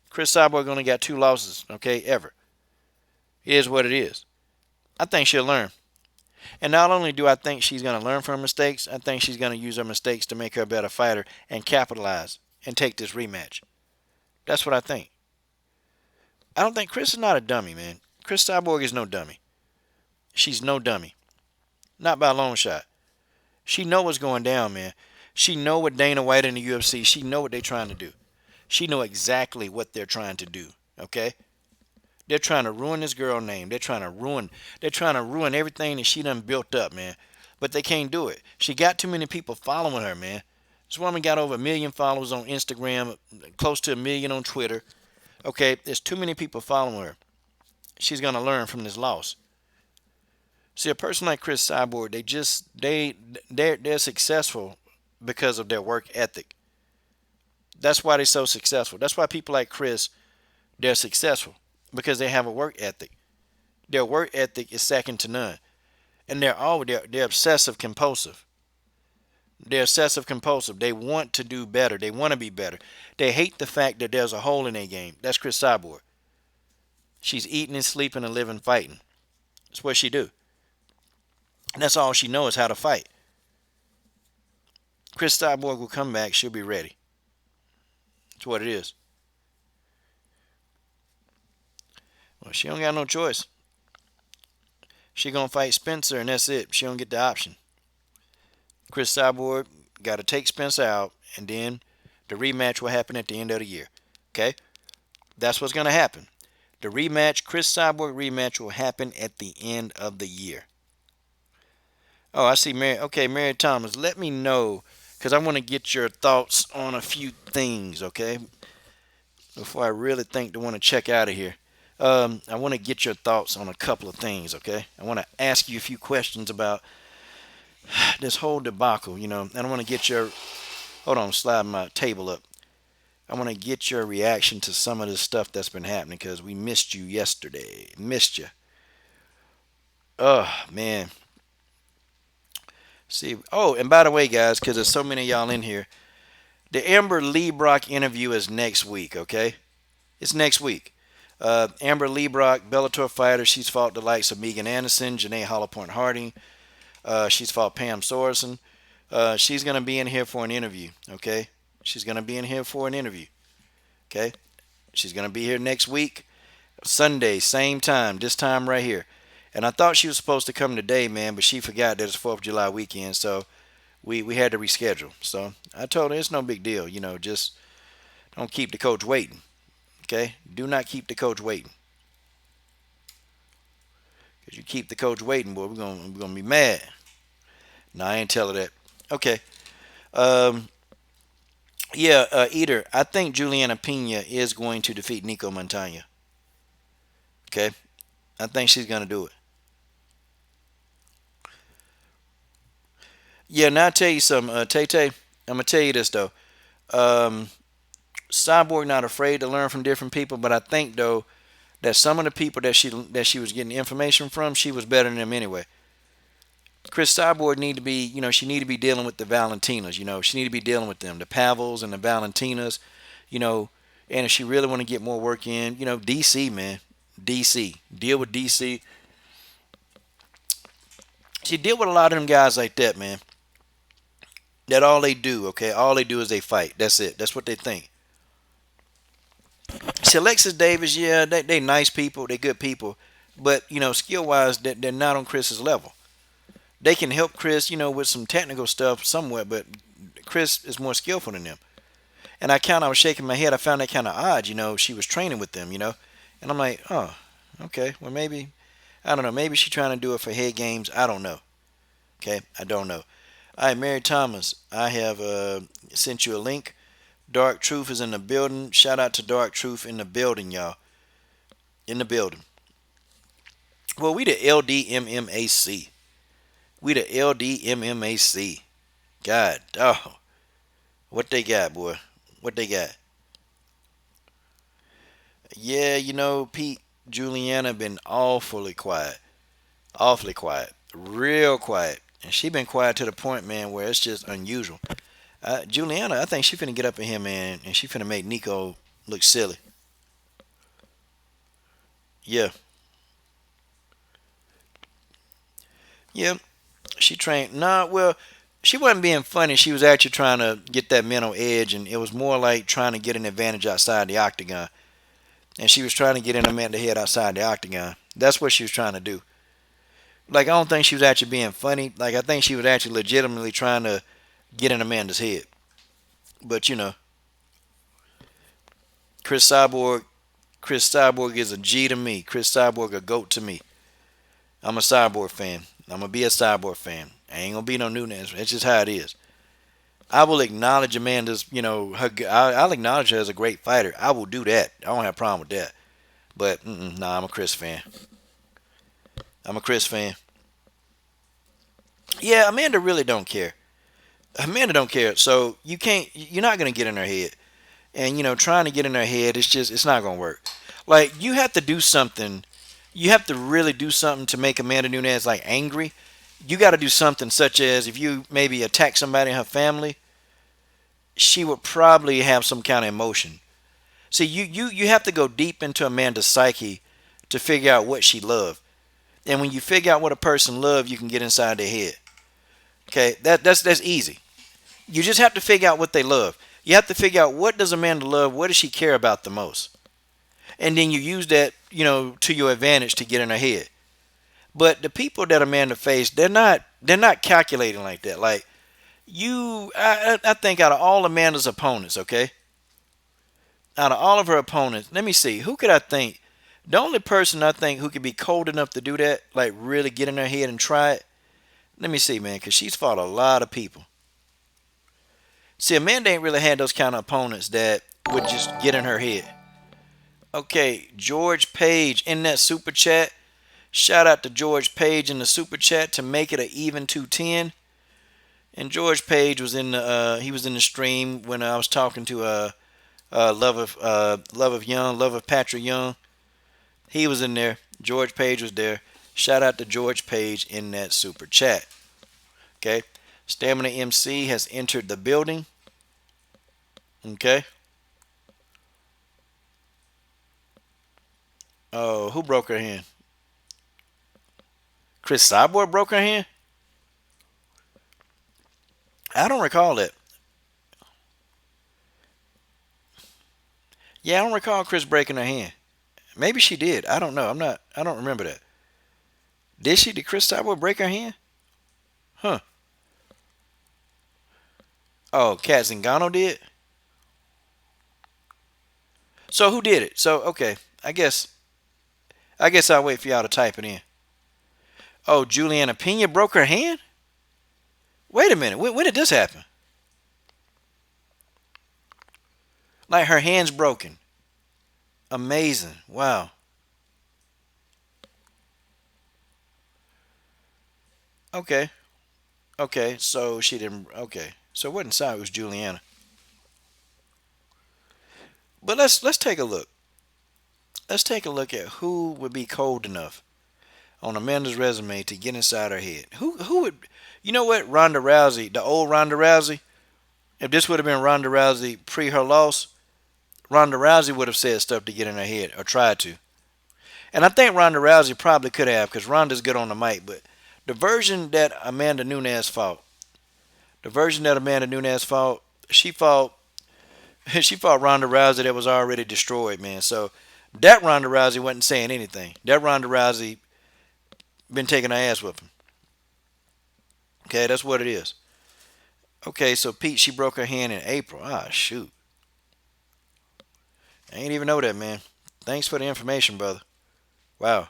Chris Cyborg only got 2 losses, okay, ever. It is what it is. I think she'll learn. And not only do I think she's going to learn from her mistakes, I think she's going to use her mistakes to make her a better fighter and capitalize and take this rematch. That's what I think. I don't think Chris is not a dummy, man. Chris Cyborg is no dummy. She's no dummy. Not by a long shot. She know what's going down, man. She know what Dana White and the UFC, she know what they're trying to do. She know exactly what they're trying to do, okay? They're trying to ruin this girl name. They're trying to ruin everything that she done built up, man. But they can't do it. She got too many people following her, man. This woman got over 1 million followers on Instagram, close to 1 million on Twitter. Okay, there's too many people following her. She's gonna learn from this loss. See, a person like Chris Cyborg, they're successful because of their work ethic. That's why they're so successful. That's why people like Chris, they're successful because they have a work ethic. Their work ethic is second to none, and they're obsessive compulsive. They're obsessive compulsive. They want to do better. They want to be better. They hate the fact that there's a hole in their game. That's Chris Cyborg. She's eating and sleeping and living fighting. That's what she do. And that's all she knows is how to fight. Chris Cyborg will come back. She'll be ready. That's what it is. Well, she don't got no choice. She gonna fight Spencer, and that's it. She don't get the option. Chris Cyborg got to take Spencer out, and then the rematch will happen at the end of the year. Okay, that's what's gonna happen. The rematch, Chris Cyborg rematch, will happen at the end of the year. Oh, I see, Mary. Okay, Mary Thomas, let me know because I want to get your thoughts on a few things. Okay, before I really think to want to check out of here. I want to get your thoughts on a couple of things, okay? I want to ask you a few questions about this whole debacle, and I want to get your, hold on, slide my table up. I want to get your reaction to some of this stuff that's been happening because we missed you yesterday. Missed you. Oh, man. See, oh, and by the way, guys, because there's so many of y'all in here, the Amber Lee Brock interview is next week, okay? It's next week. Amber Lee Brock, Bellator fighter. She's fought the likes of Megan Anderson, Janae Hollowpoint Harding. She's fought Pam Sorensen. She's going to be in here for an interview, okay? She's going to be in here for an interview, okay? She's going to be here next week, Sunday, same time, this time right here. And I thought she was supposed to come today, man, but she forgot that it's 4th of July weekend, so we had to reschedule. So I told her it's no big deal, just don't keep the coach waiting. Okay, do not keep the coach waiting. Cause you keep the coach waiting, boy, we're gonna be mad. No, I ain't tell her that. Okay. Yeah, Eater. I think Juliana Pena is going to defeat Nico Montana. Okay, I think she's gonna do it. Yeah, now I tell you something, Tay Tay. I'm gonna tell you this though. Um, Cyborg not afraid to learn from different people, but I think though that some of the people that she was getting information from, she was better than them anyway. Chris Cyborg need to be, she need to be dealing with the Valentinas, she need to be dealing with them, the Pavels and the Valentinas, you know, and if she really want to get more work in, DC, man, DC, deal with DC. She deal with a lot of them guys like that, man. That all they do, okay, all they do is they fight. That's it. That's what they think. See, Alexis Davis, yeah, they nice people, they good people, but skill wise, they're not on Chris's level. They can help Chris, with some technical stuff somewhat, but Chris is more skillful than them. And I was shaking my head. I found that kind of odd, she was training with them, and I'm like, oh, okay, well maybe, I don't know, maybe she's trying to do it for head games. I don't know. Okay, I don't know. All right, Mary Thomas, I have sent you a link. Dark Truth is in the building. Shout out to Dark Truth in the building, y'all. In the building. Well, we the LDMMAC. We the LDMMAC. God, oh, what they got, boy? What they got? Yeah, Pete, Juliana been awfully quiet, real quiet, and she been quiet to the point, man, where it's just unusual. Juliana, I think she finna get up in here, man, and she finna make Nico look silly. Yeah, yeah. She trained. Nah, well, she wasn't being funny. She was actually trying to get that mental edge, and it was more like trying to get an advantage outside the octagon. And she was trying to get in Amanda's head outside the octagon. That's what she was trying to do. Like, I don't think she was actually being funny. Like, I think she was actually legitimately trying to get in Amanda's head. But Chris Cyborg, Chris Cyborg is a G to me. Chris Cyborg a goat to me. I'm a Cyborg fan. I'm gonna be a Cyborg fan. I ain't gonna be no Nunes. That's just how it is. I will acknowledge Amanda's, I'll acknowledge her as a great fighter. I will do that. I don't have a problem with that. But nah, I'm a Chris fan. I'm a Chris fan. Yeah, Amanda really don't care. Amanda don't care. So you can't. You're not gonna get in her head. And trying to get in her head, it's not gonna work. Like, you have to do something. You have to really do something to make Amanda Nunes like angry. You got to do something such as if you maybe attack somebody in her family, she would probably have some kind of emotion. See, you have to go deep into Amanda's psyche to figure out what she loved. And when you figure out what a person loves, you can get inside their head. Okay, that's easy. You just have to figure out what they love. You have to figure out, what does Amanda love? What does she care about the most? And then you use that, to your advantage to get in her head. But the people that Amanda faced, they're not calculating like that. Like, I think out of all Amanda's opponents, okay, out of all of her opponents, let me see, who could I think? The only person I think who could be cold enough to do that, like really get in her head and try it. Let me see, man, because she's fought a lot of people. See, Amanda ain't really had those kind of opponents that would just get in her head. Okay, George Page in that super chat. Shout out to George Page in the super chat to make it an even 210. And George Page was in the stream when I was talking to Love of Patrick Young. He was in there. George Page was there. Shout out to George Page in that super chat. Okay, Stamina MC has entered the building. Okay. Oh, who broke her hand? Chris Cyborg broke her hand? I don't recall it. Yeah, I don't recall Chris breaking her hand. Maybe she did. I don't know. I don't remember that. Did she? Did Chris Cyborg break her hand? Huh. Oh, Kat Zingano did? So who did it? So okay. I guess I'll wait for y'all to type it in. Oh, Juliana Pena broke her hand? Wait a minute. When did this happen? Like, her hand's broken. Amazing. Wow. Okay. Okay. So she didn't. Okay. So it wasn't Sai, it was Juliana. But let's take a look. Let's take a look at who would be cold enough on Amanda's resume to get inside her head. Who would? You know what? Ronda Rousey, the old Ronda Rousey. If this would have been Ronda Rousey pre her loss, Ronda Rousey would have said stuff to get in her head or tried to. And I think Ronda Rousey probably could have, because Ronda's good on the mic. But the version that Amanda Nunes fought, she fought she fought Ronda Rousey that was already destroyed, man. So that Ronda Rousey wasn't saying anything. That Ronda Rousey been taking her ass with him. Okay, that's what it is. Okay, so Pete, she broke her hand in April. Ah, shoot. I ain't even know that, man. Thanks for the information, brother. Wow.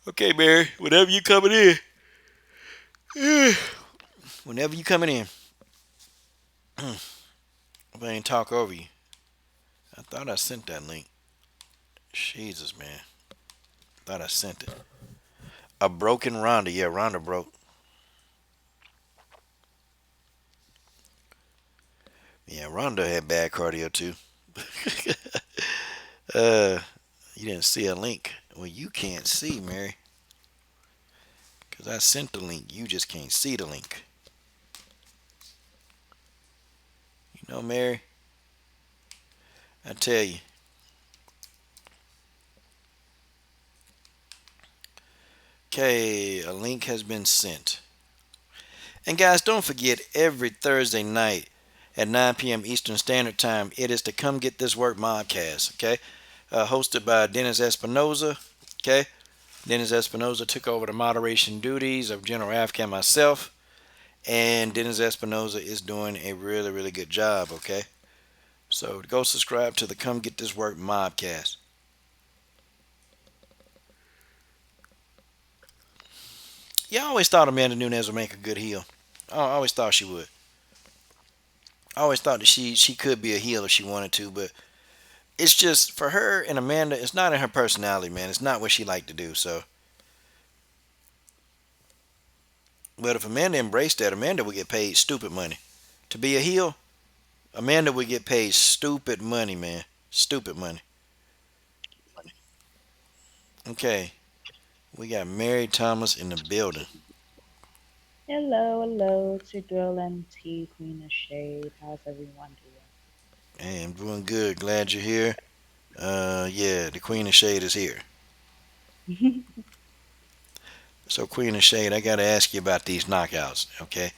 Okay, Mary, whenever you coming in. Whenever you coming in. If I ain't talk over you. I thought I sent that link. Jesus, man. Thought I sent it. A broken Ronda. Yeah, Ronda broke. Yeah, Ronda had bad cardio too. uh, you didn't see a link. Well, you can't see, Mary. Because I sent the link. You just can't see the link. Mary, I tell you. Okay, a link has been sent. And guys, don't forget every Thursday night at 9 p.m. Eastern Standard Time, it is the Come Get This Work modcast. Okay, hosted by Dennis Espinoza. Okay, Dennis Espinoza took over the moderation duties of General Afka and myself, and Dennis Espinoza is doing a really, really good job. Okay, so go subscribe to the Come Get This Work modcast. Yeah, I always thought Amanda Nunes would make a good heel. I always thought she would. I always thought that she could be a heel if she wanted to, but it's just for her and Amanda, it's not in her personality, man. It's not what she like to do. So, but if Amanda embraced that, Amanda would get paid stupid money to be a heel. Amanda would get paid stupid money, man. Stupid money. Okay, we got Mary Thomas in the building. Hello, hello, it's your girl MT, Queen of Shade. How's everyone Hey, I'm doing good. Glad you're here. Yeah, the Queen of Shade is here. doing? So, Queen of Shade, I gotta ask you about these knockouts. Okay,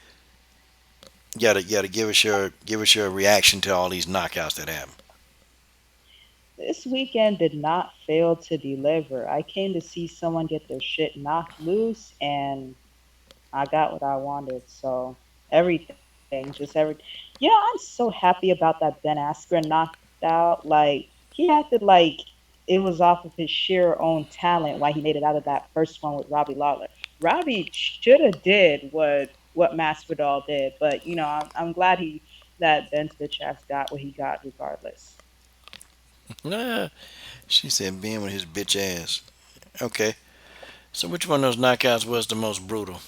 you gotta give us your reaction to all these knockouts that happen. This weekend did not fail to deliver. I came to see someone get their shit knocked loose, and I got what I wanted. So everything, just I'm so happy about that Ben Askren knocked out. Like he acted like it was off of his sheer own talent why he made it out of that first one with Robbie Lawler. Robbie should have did what Masvidal did, but I'm glad he that Ben's bitch ass got what he got regardless. Nah, she said being with his bitch ass. Okay, so which one of those knockouts was the most brutal?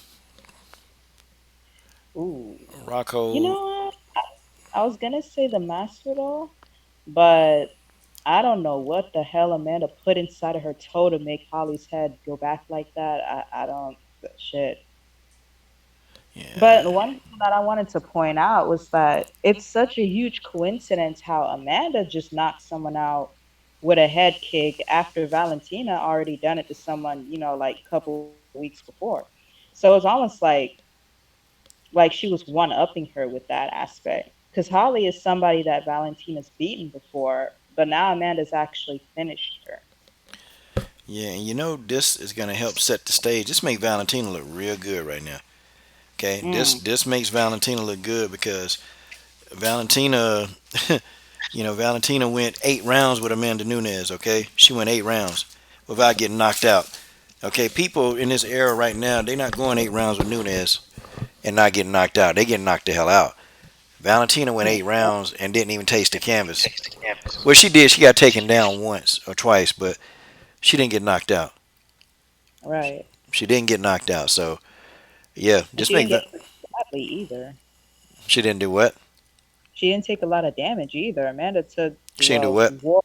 Ooh, you Rocco. know what? I was gonna say the Masvidal, but I don't know what the hell Amanda put inside of her toe to make Holly's head go back like that. I don't shit. But Yeah, the one thing that I wanted to point out was that it's such a huge coincidence how Amanda just knocked someone out with a head kick after Valentina already done it to someone, like a couple weeks before. So it's almost like she was one upping her with that aspect. Because Holly is somebody that Valentina's beaten before, but now Amanda's actually finished her. yeah, and this is gonna help set the stage. This makes Valentina look real good right now. Okay, this Mm, this makes Valentina look good because Valentina, Valentina went 8 rounds with Amanda Nunes. Okay, she went 8 rounds without getting knocked out. Okay, people in this era right now, they're not going 8 rounds with Nunes and not getting knocked out. They getting knocked the hell out. Valentina went eight mm, rounds and didn't even taste the canvas. Well, she did. She got taken down once or twice, but she didn't get knocked out. right. She didn't get knocked out. So yeah, And just she make didn't that. get hurt badly either. She didn't do what? She didn't take a lot of damage either. Amanda took, She didn't do well, what? wore.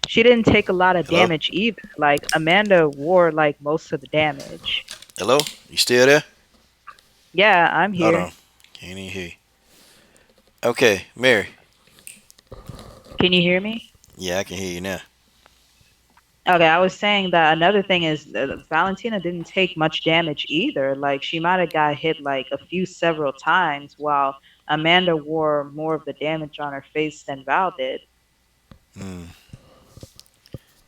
She didn't take a lot of Hello, damage either. Like Amanda wore like most of the damage. hello. You still there? Yeah, I'm Hold here. on. Can't even hear you. Okay, Mary. Can you hear me? Yeah, I can hear you now. Okay, I was saying that another thing is Valentina didn't take much damage either. Like she might have got hit like a few several times, while Amanda wore more of the damage on her face than Val did. Mm.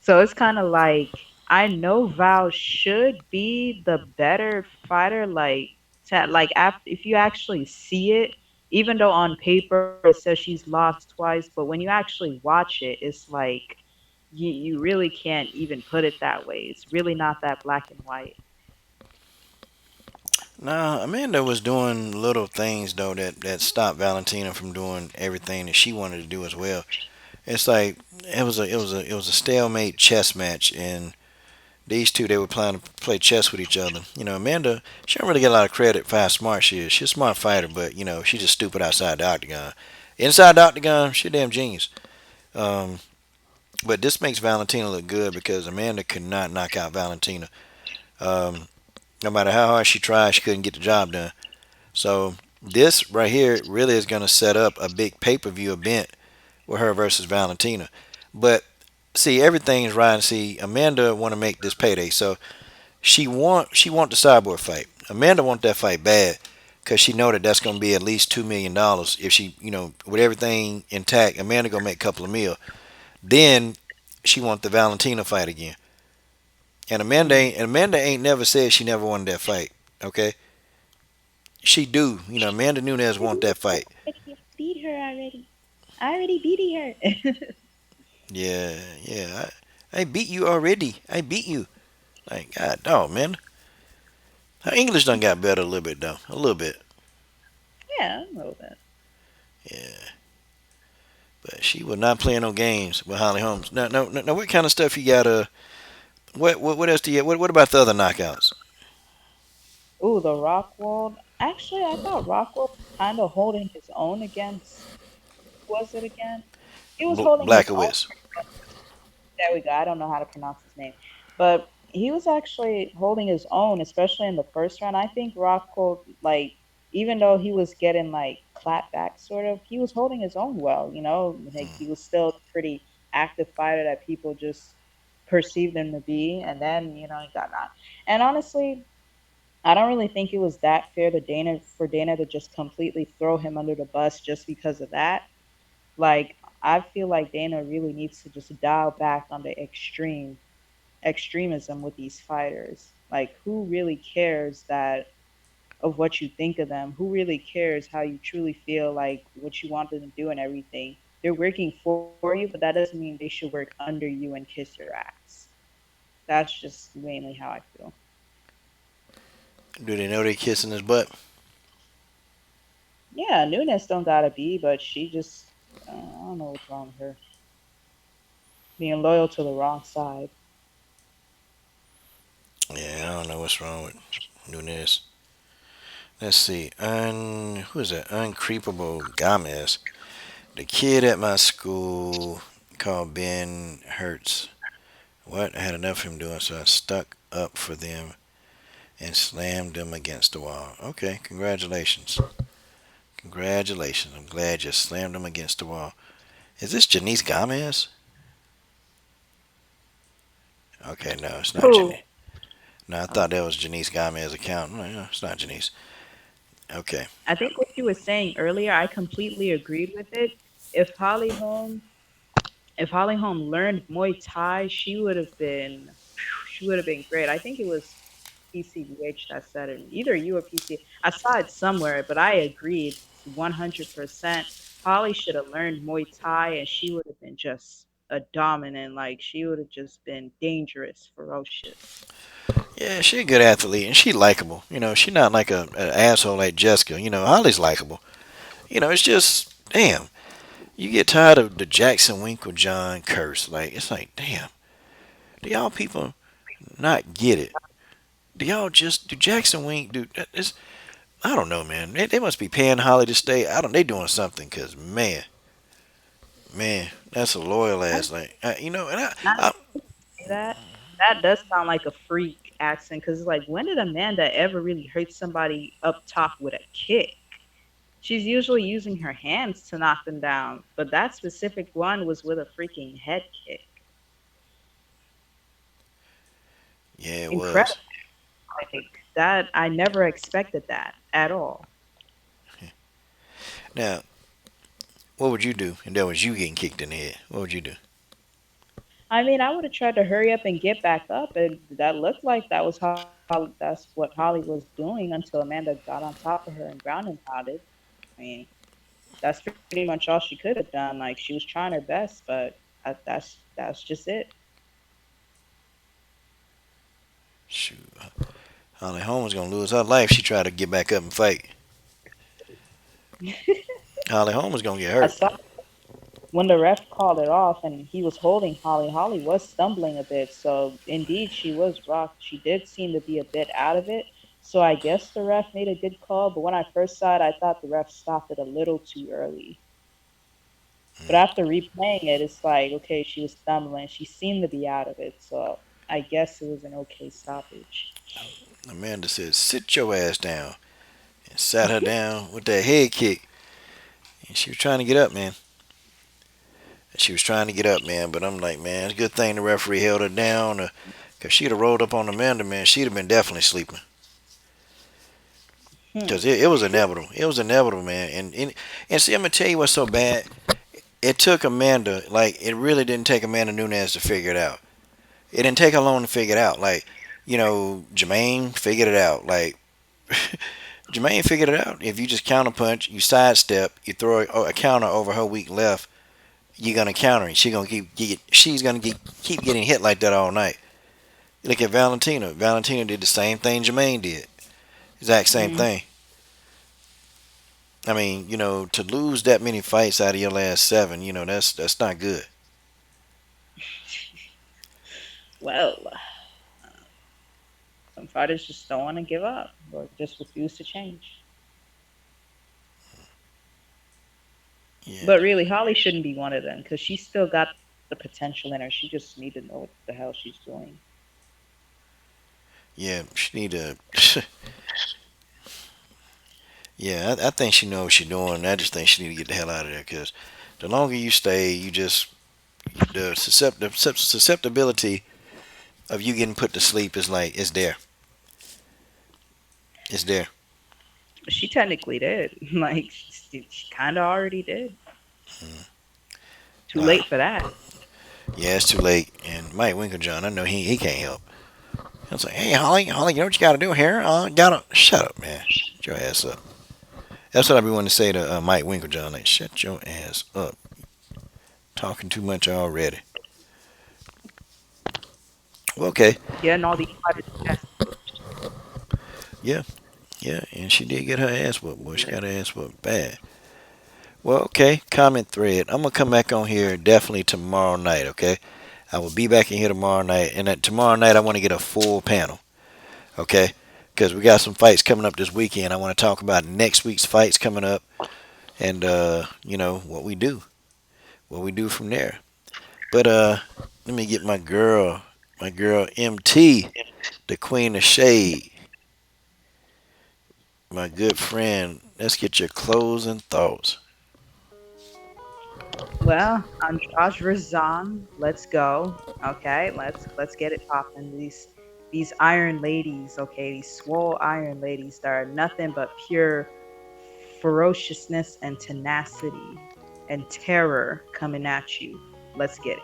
So it's kind of like I know Val should be the better fighter. Like after if you actually see it, even though on paper it says she's lost twice, but when you actually watch it, it's like you really can't even put it that way. It's really not that black and white. Nah, Amanda was doing little things though that stopped Valentina from doing everything that she wanted to do as well. It's like it was a stalemate chess match, and these two they were planning to play chess with each other. Amanda, she don't really get a lot of credit for how smart she is. She's a smart fighter, but she's just stupid outside the octagon. Inside the octagon, she a damn genius. Um, but this makes Valentina look good because Amanda could not knock out Valentina. Um, no matter how hard she tried, she couldn't get the job done. So This right here really is going to set up a big pay-per-view event with her versus Valentina. But see, everything's right. See, Amanda want to make this payday, so she want the Cyborg fight. Amanda want that fight bad because she know that that's going to be at least $2 million if she, with everything intact. Amanda gonna make a couple of mil. Then she want the Valentina fight again. And Mm. Amanda ain't never said she never wanted that fight. Okay, she do. Amanda Nunes want that fight. Beat her already. I already beat her. Yeah, yeah. I beat you already. I beat you. Like God, dog, man. Her English done got better a little bit though. A little bit. Yeah, a little bit. Yeah. But she was not playing no games with Holly Holmes. No, no, no. What kind of stuff you got? What else do you? What about the other knockouts? Ooh, the Rockwold. Actually, I thought Rockwold was kind of holding his own against. Who was it again? He was holding his own. Blackowitz. There we go. I don't know how to pronounce his name, but he was actually holding his own, especially in the first round. I think Rockhold, like, even though he was getting like clapped back, sort of, he was holding his own well. Like he was still a pretty active fighter that people just perceived him to be, and then he got knocked. And honestly, I don't really think it was that fair to Dana for Dana to just completely throw him under the bus just because of that. Like, I feel like Dana really needs to just dial back on the extremism with these fighters. Like, who really cares that of what you think of them? Who really cares how you truly feel, like what you want them to do and everything? They're working for you, but that doesn't mean they should work under you and kiss your ass. That's just mainly how I feel. Do they know they kissing his butt? Yeah, Nunes don't gotta be, but she just I don't know what's wrong with her. Being loyal to the wrong side. Yeah, I don't know what's wrong with Nunes. Let's see. Who is that? Uncreepable Gomez. The kid at my school called Ben Hertz. What? I had enough of him doing, so I stuck up for them and slammed them against the wall. Okay, congratulations. Congratulations. I'm glad you slammed them against the wall. Is this Janice Gomez? Okay, no, it's not Who? Janice. No, I thought Oh. that was Janice Gomez's account. No, no, it's not Janice. Okay. I think what you were saying earlier, I completely agreed with it. If Holly Holm, if Holly Holm learned Muay Thai, she would have been great. I think it was PCBH that said it. Either you or PC. I saw it somewhere, but I agreed 100%. Holly should have learned Muay Thai, and she would have been just a dominant. Like she would have just been dangerous, ferocious. Yeah, she a good athlete and she likable. She not like an asshole like Jessica. Holly's likable. It's just damn. You get tired of the Jackson Winkle John curse. Like it's like damn. Do y'all people not get it? Do Jackson Wink do? It's, I don't know, man. They must be paying Holly to stay. I don't. They doing something because man, that's a loyal I ass. Like and not I say that. That does sound like a freak accent because, like, when did Amanda ever really hurt somebody up top with a kick? She's usually using her hands to knock them down, but that specific one was with a freaking head kick. yeah, it was. Incredible. Like, that, I never expected that at all. Now, what would you do? And that was you getting kicked in the head. What would you do? I mean, I would have tried to hurry up and get back up, and that looked like that's what Holly was doing until Amanda got on top of her and ground and pounded. I mean, that's pretty much all she could have done. Like she was trying her best, but that's just it. Shoot, Holly Holm was gonna lose her life. She tried to get back up and fight. Holly Holm was gonna get I hurt. saw when the ref called it off and he was holding Holly. Holly was stumbling a bit, so indeed she was rocked. She did seem to be a bit out of it. So I guess the ref made a good call, but when I first saw it, I thought the ref stopped it a little too early. But Mm. after replaying it, it's like, okay, she was stumbling. She seemed to be out of it, so I guess it was an okay stoppage. Amanda said, "Sit your ass down," and sat her down with that head kick. And she was trying to get up, man. She was trying to get up, man. But I'm like, man, it's a good thing the referee held her down. Because she'd have rolled up on Amanda, man. She'd have been definitely sleeping. Hmm. Because it was inevitable. It was inevitable, man. And see, I'm going to tell you what's so bad. It took Amanda, like, it really didn't take Amanda Nunes to figure it out. It didn't take her long to figure it out. Like, Jermaine figured it out. Like, Jermaine figured it out. If you just counterpunch, you sidestep, you throw a counter over her weak left, you're gonna counter it. She's gonna keep getting hit like that all night. Look at Valentina. Valentina did the same thing Jermaine did. Exact same Hmm. thing. I mean, to lose that many fights out of your last seven, that's not good. Well, some fighters just don't want to give up or just refuse to change. Yeah, But really, Holly shouldn't be one of them because she's still got the potential in her. She just need to know what the hell she's doing. yeah. She need to. Yeah, I think she knows what she's doing. I just think she need to get the hell out of there because the longer you stay, the susceptibility of you getting put to sleep is like it's there. It's there. She technically did. Like, she kind of already did. Too Wow. late for that. Yeah, it's too late. And Mike Winklejohn, I know he can't help. I was like, hey Holly, you know what you got to do here? Gotta shut up, man. Shut your ass up. That's what I be wanting to say to Mike Winklejohn. Like, shut your ass up. Talking too much already. Well, okay. Getting all these fighters' ass whooped. Yeah, yeah. And she did get her ass whooped, boy. She got her ass whooped bad. Well, okay. Comment thread. I'm gonna come back on here definitely tomorrow night. Okay. I will be back in here tomorrow night, and tomorrow night I want to get a full panel. Okay. Because we got some fights coming up this weekend. I want to talk about next week's fights coming up, and what we do from there. But let me get my girl MT, the Queen of Shade, my good friend. Let's get your closing thoughts. Well, Andrade Razan, let's go. Okay, let's get it popping. These iron ladies, okay, these swole iron ladies that are nothing but pure ferociousness and tenacity and terror coming at you. Let's get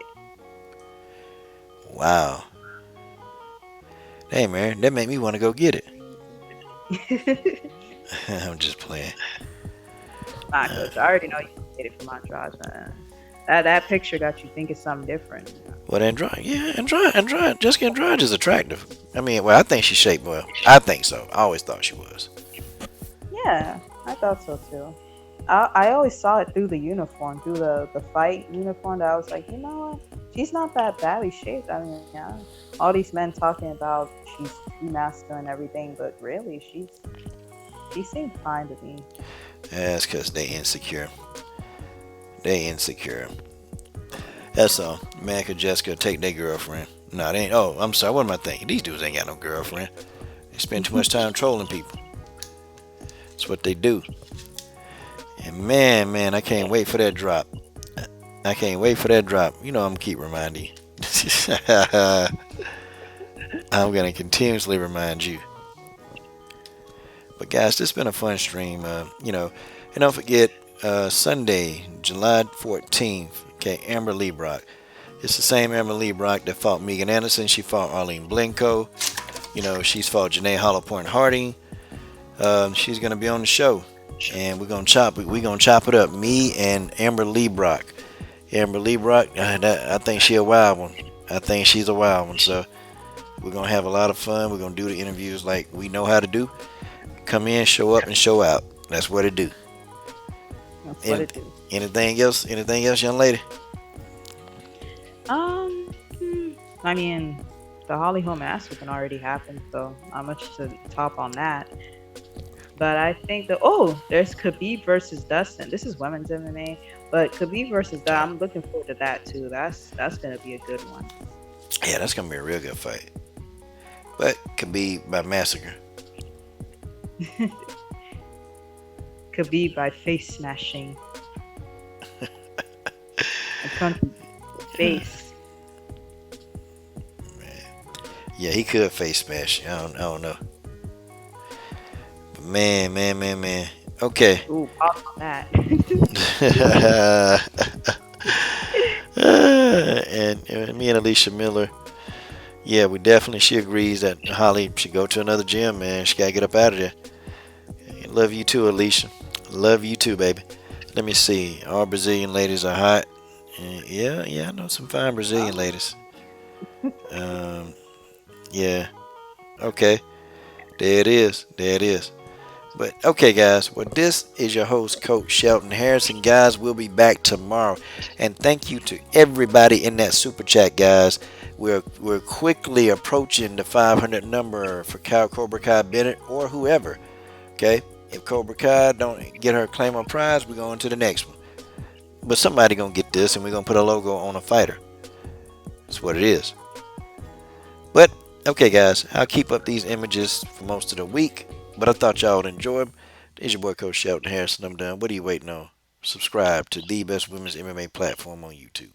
Wow. Hey man, that made me want to go get it. it. I'm just playing. Nah, Uh, coach, I already know you can get it from Andrade, man. That picture got you thinking something different. what Andrade? Yeah, Andrade. Jessica Andrade is attractive. I mean, well, I think she's shaped well. I think so. I always thought she was. Yeah, I thought so too. I always saw it through the uniform, through the fight uniform. That I was like, you know what? She's not that badly shaped. I mean, yeah, all these men talking about she's too masculine and everything, but really, she seemed fine to me. That's because they insecure. They insecure. That's all. Mac and Jessica take their girlfriend. No, they ain't. Oh, I'm sorry. What am I thinking? These dudes ain't got no girlfriend. They spend too much time trolling people. That's what they do. And man, I can't wait for that drop. I can't wait for that drop. I'm gonna keep reminding you. I'm gonna continuously remind you. But guys, this has been a fun stream. And don't forget Sunday, July 14th. Okay, Amber Lee Brock. It's the same Amber Lee Brock that fought Megan Anderson. She fought Arlene Blenko. She's fought Janae Hollow-Point Harding. She's gonna be on the show, and we're gonna chop it up. Me and Amber Lee Brock. Amber Lee Brock. I think she's a wild one. I think she's a wild one. So we're gonna have a lot of fun. We're gonna do the interviews like we know how to do. Come in, show up, and show out. That's what it do. That's what And it do. anything else? Anything else, young lady? Hmm, I mean, the Holly Holm ass whooping already happened, so not much to top on that. But I think that there's Khabib versus Dustin. This is women's MMA, but Khabib versus Dustin, Oh, I'm looking forward to that too. That's gonna be a good one. yeah, that's gonna be a real good fight. But could be by massacre. Khabib by face smashing and punching the face. Yeah, he could face smash. I don't know. But man. Okay. Ooh, pop on that. And me and Alicia Miller, yeah, we definitely, she agrees that Holly should go to another gym, man. She gotta get up out of there. Love you too, Alicia. Love you too, baby. Let me see. All Brazilian ladies are hot. Yeah, I know some fine Brazilian ladies. Um, yeah, okay. There it is. There it is. But okay, guys. Well, this is your host, Coach Shelton Harrison. Guys, we'll be back tomorrow. And thank you to everybody in that super chat, guys. We're quickly approaching the 500 number for Kyle Cobra Kai Bennett or whoever. Okay. If Cobra Kai don't get her claim on prize, we're going to the next one. But somebody gonna get this, and we're gonna put a logo on a fighter. That's what it is. But okay, guys, I'll keep up these images for most of the week. But I thought y'all would enjoy them. It's your boy Coach Shelton Harrison. I'm done. What are you waiting on? Subscribe to the best women's MMA platform on YouTube.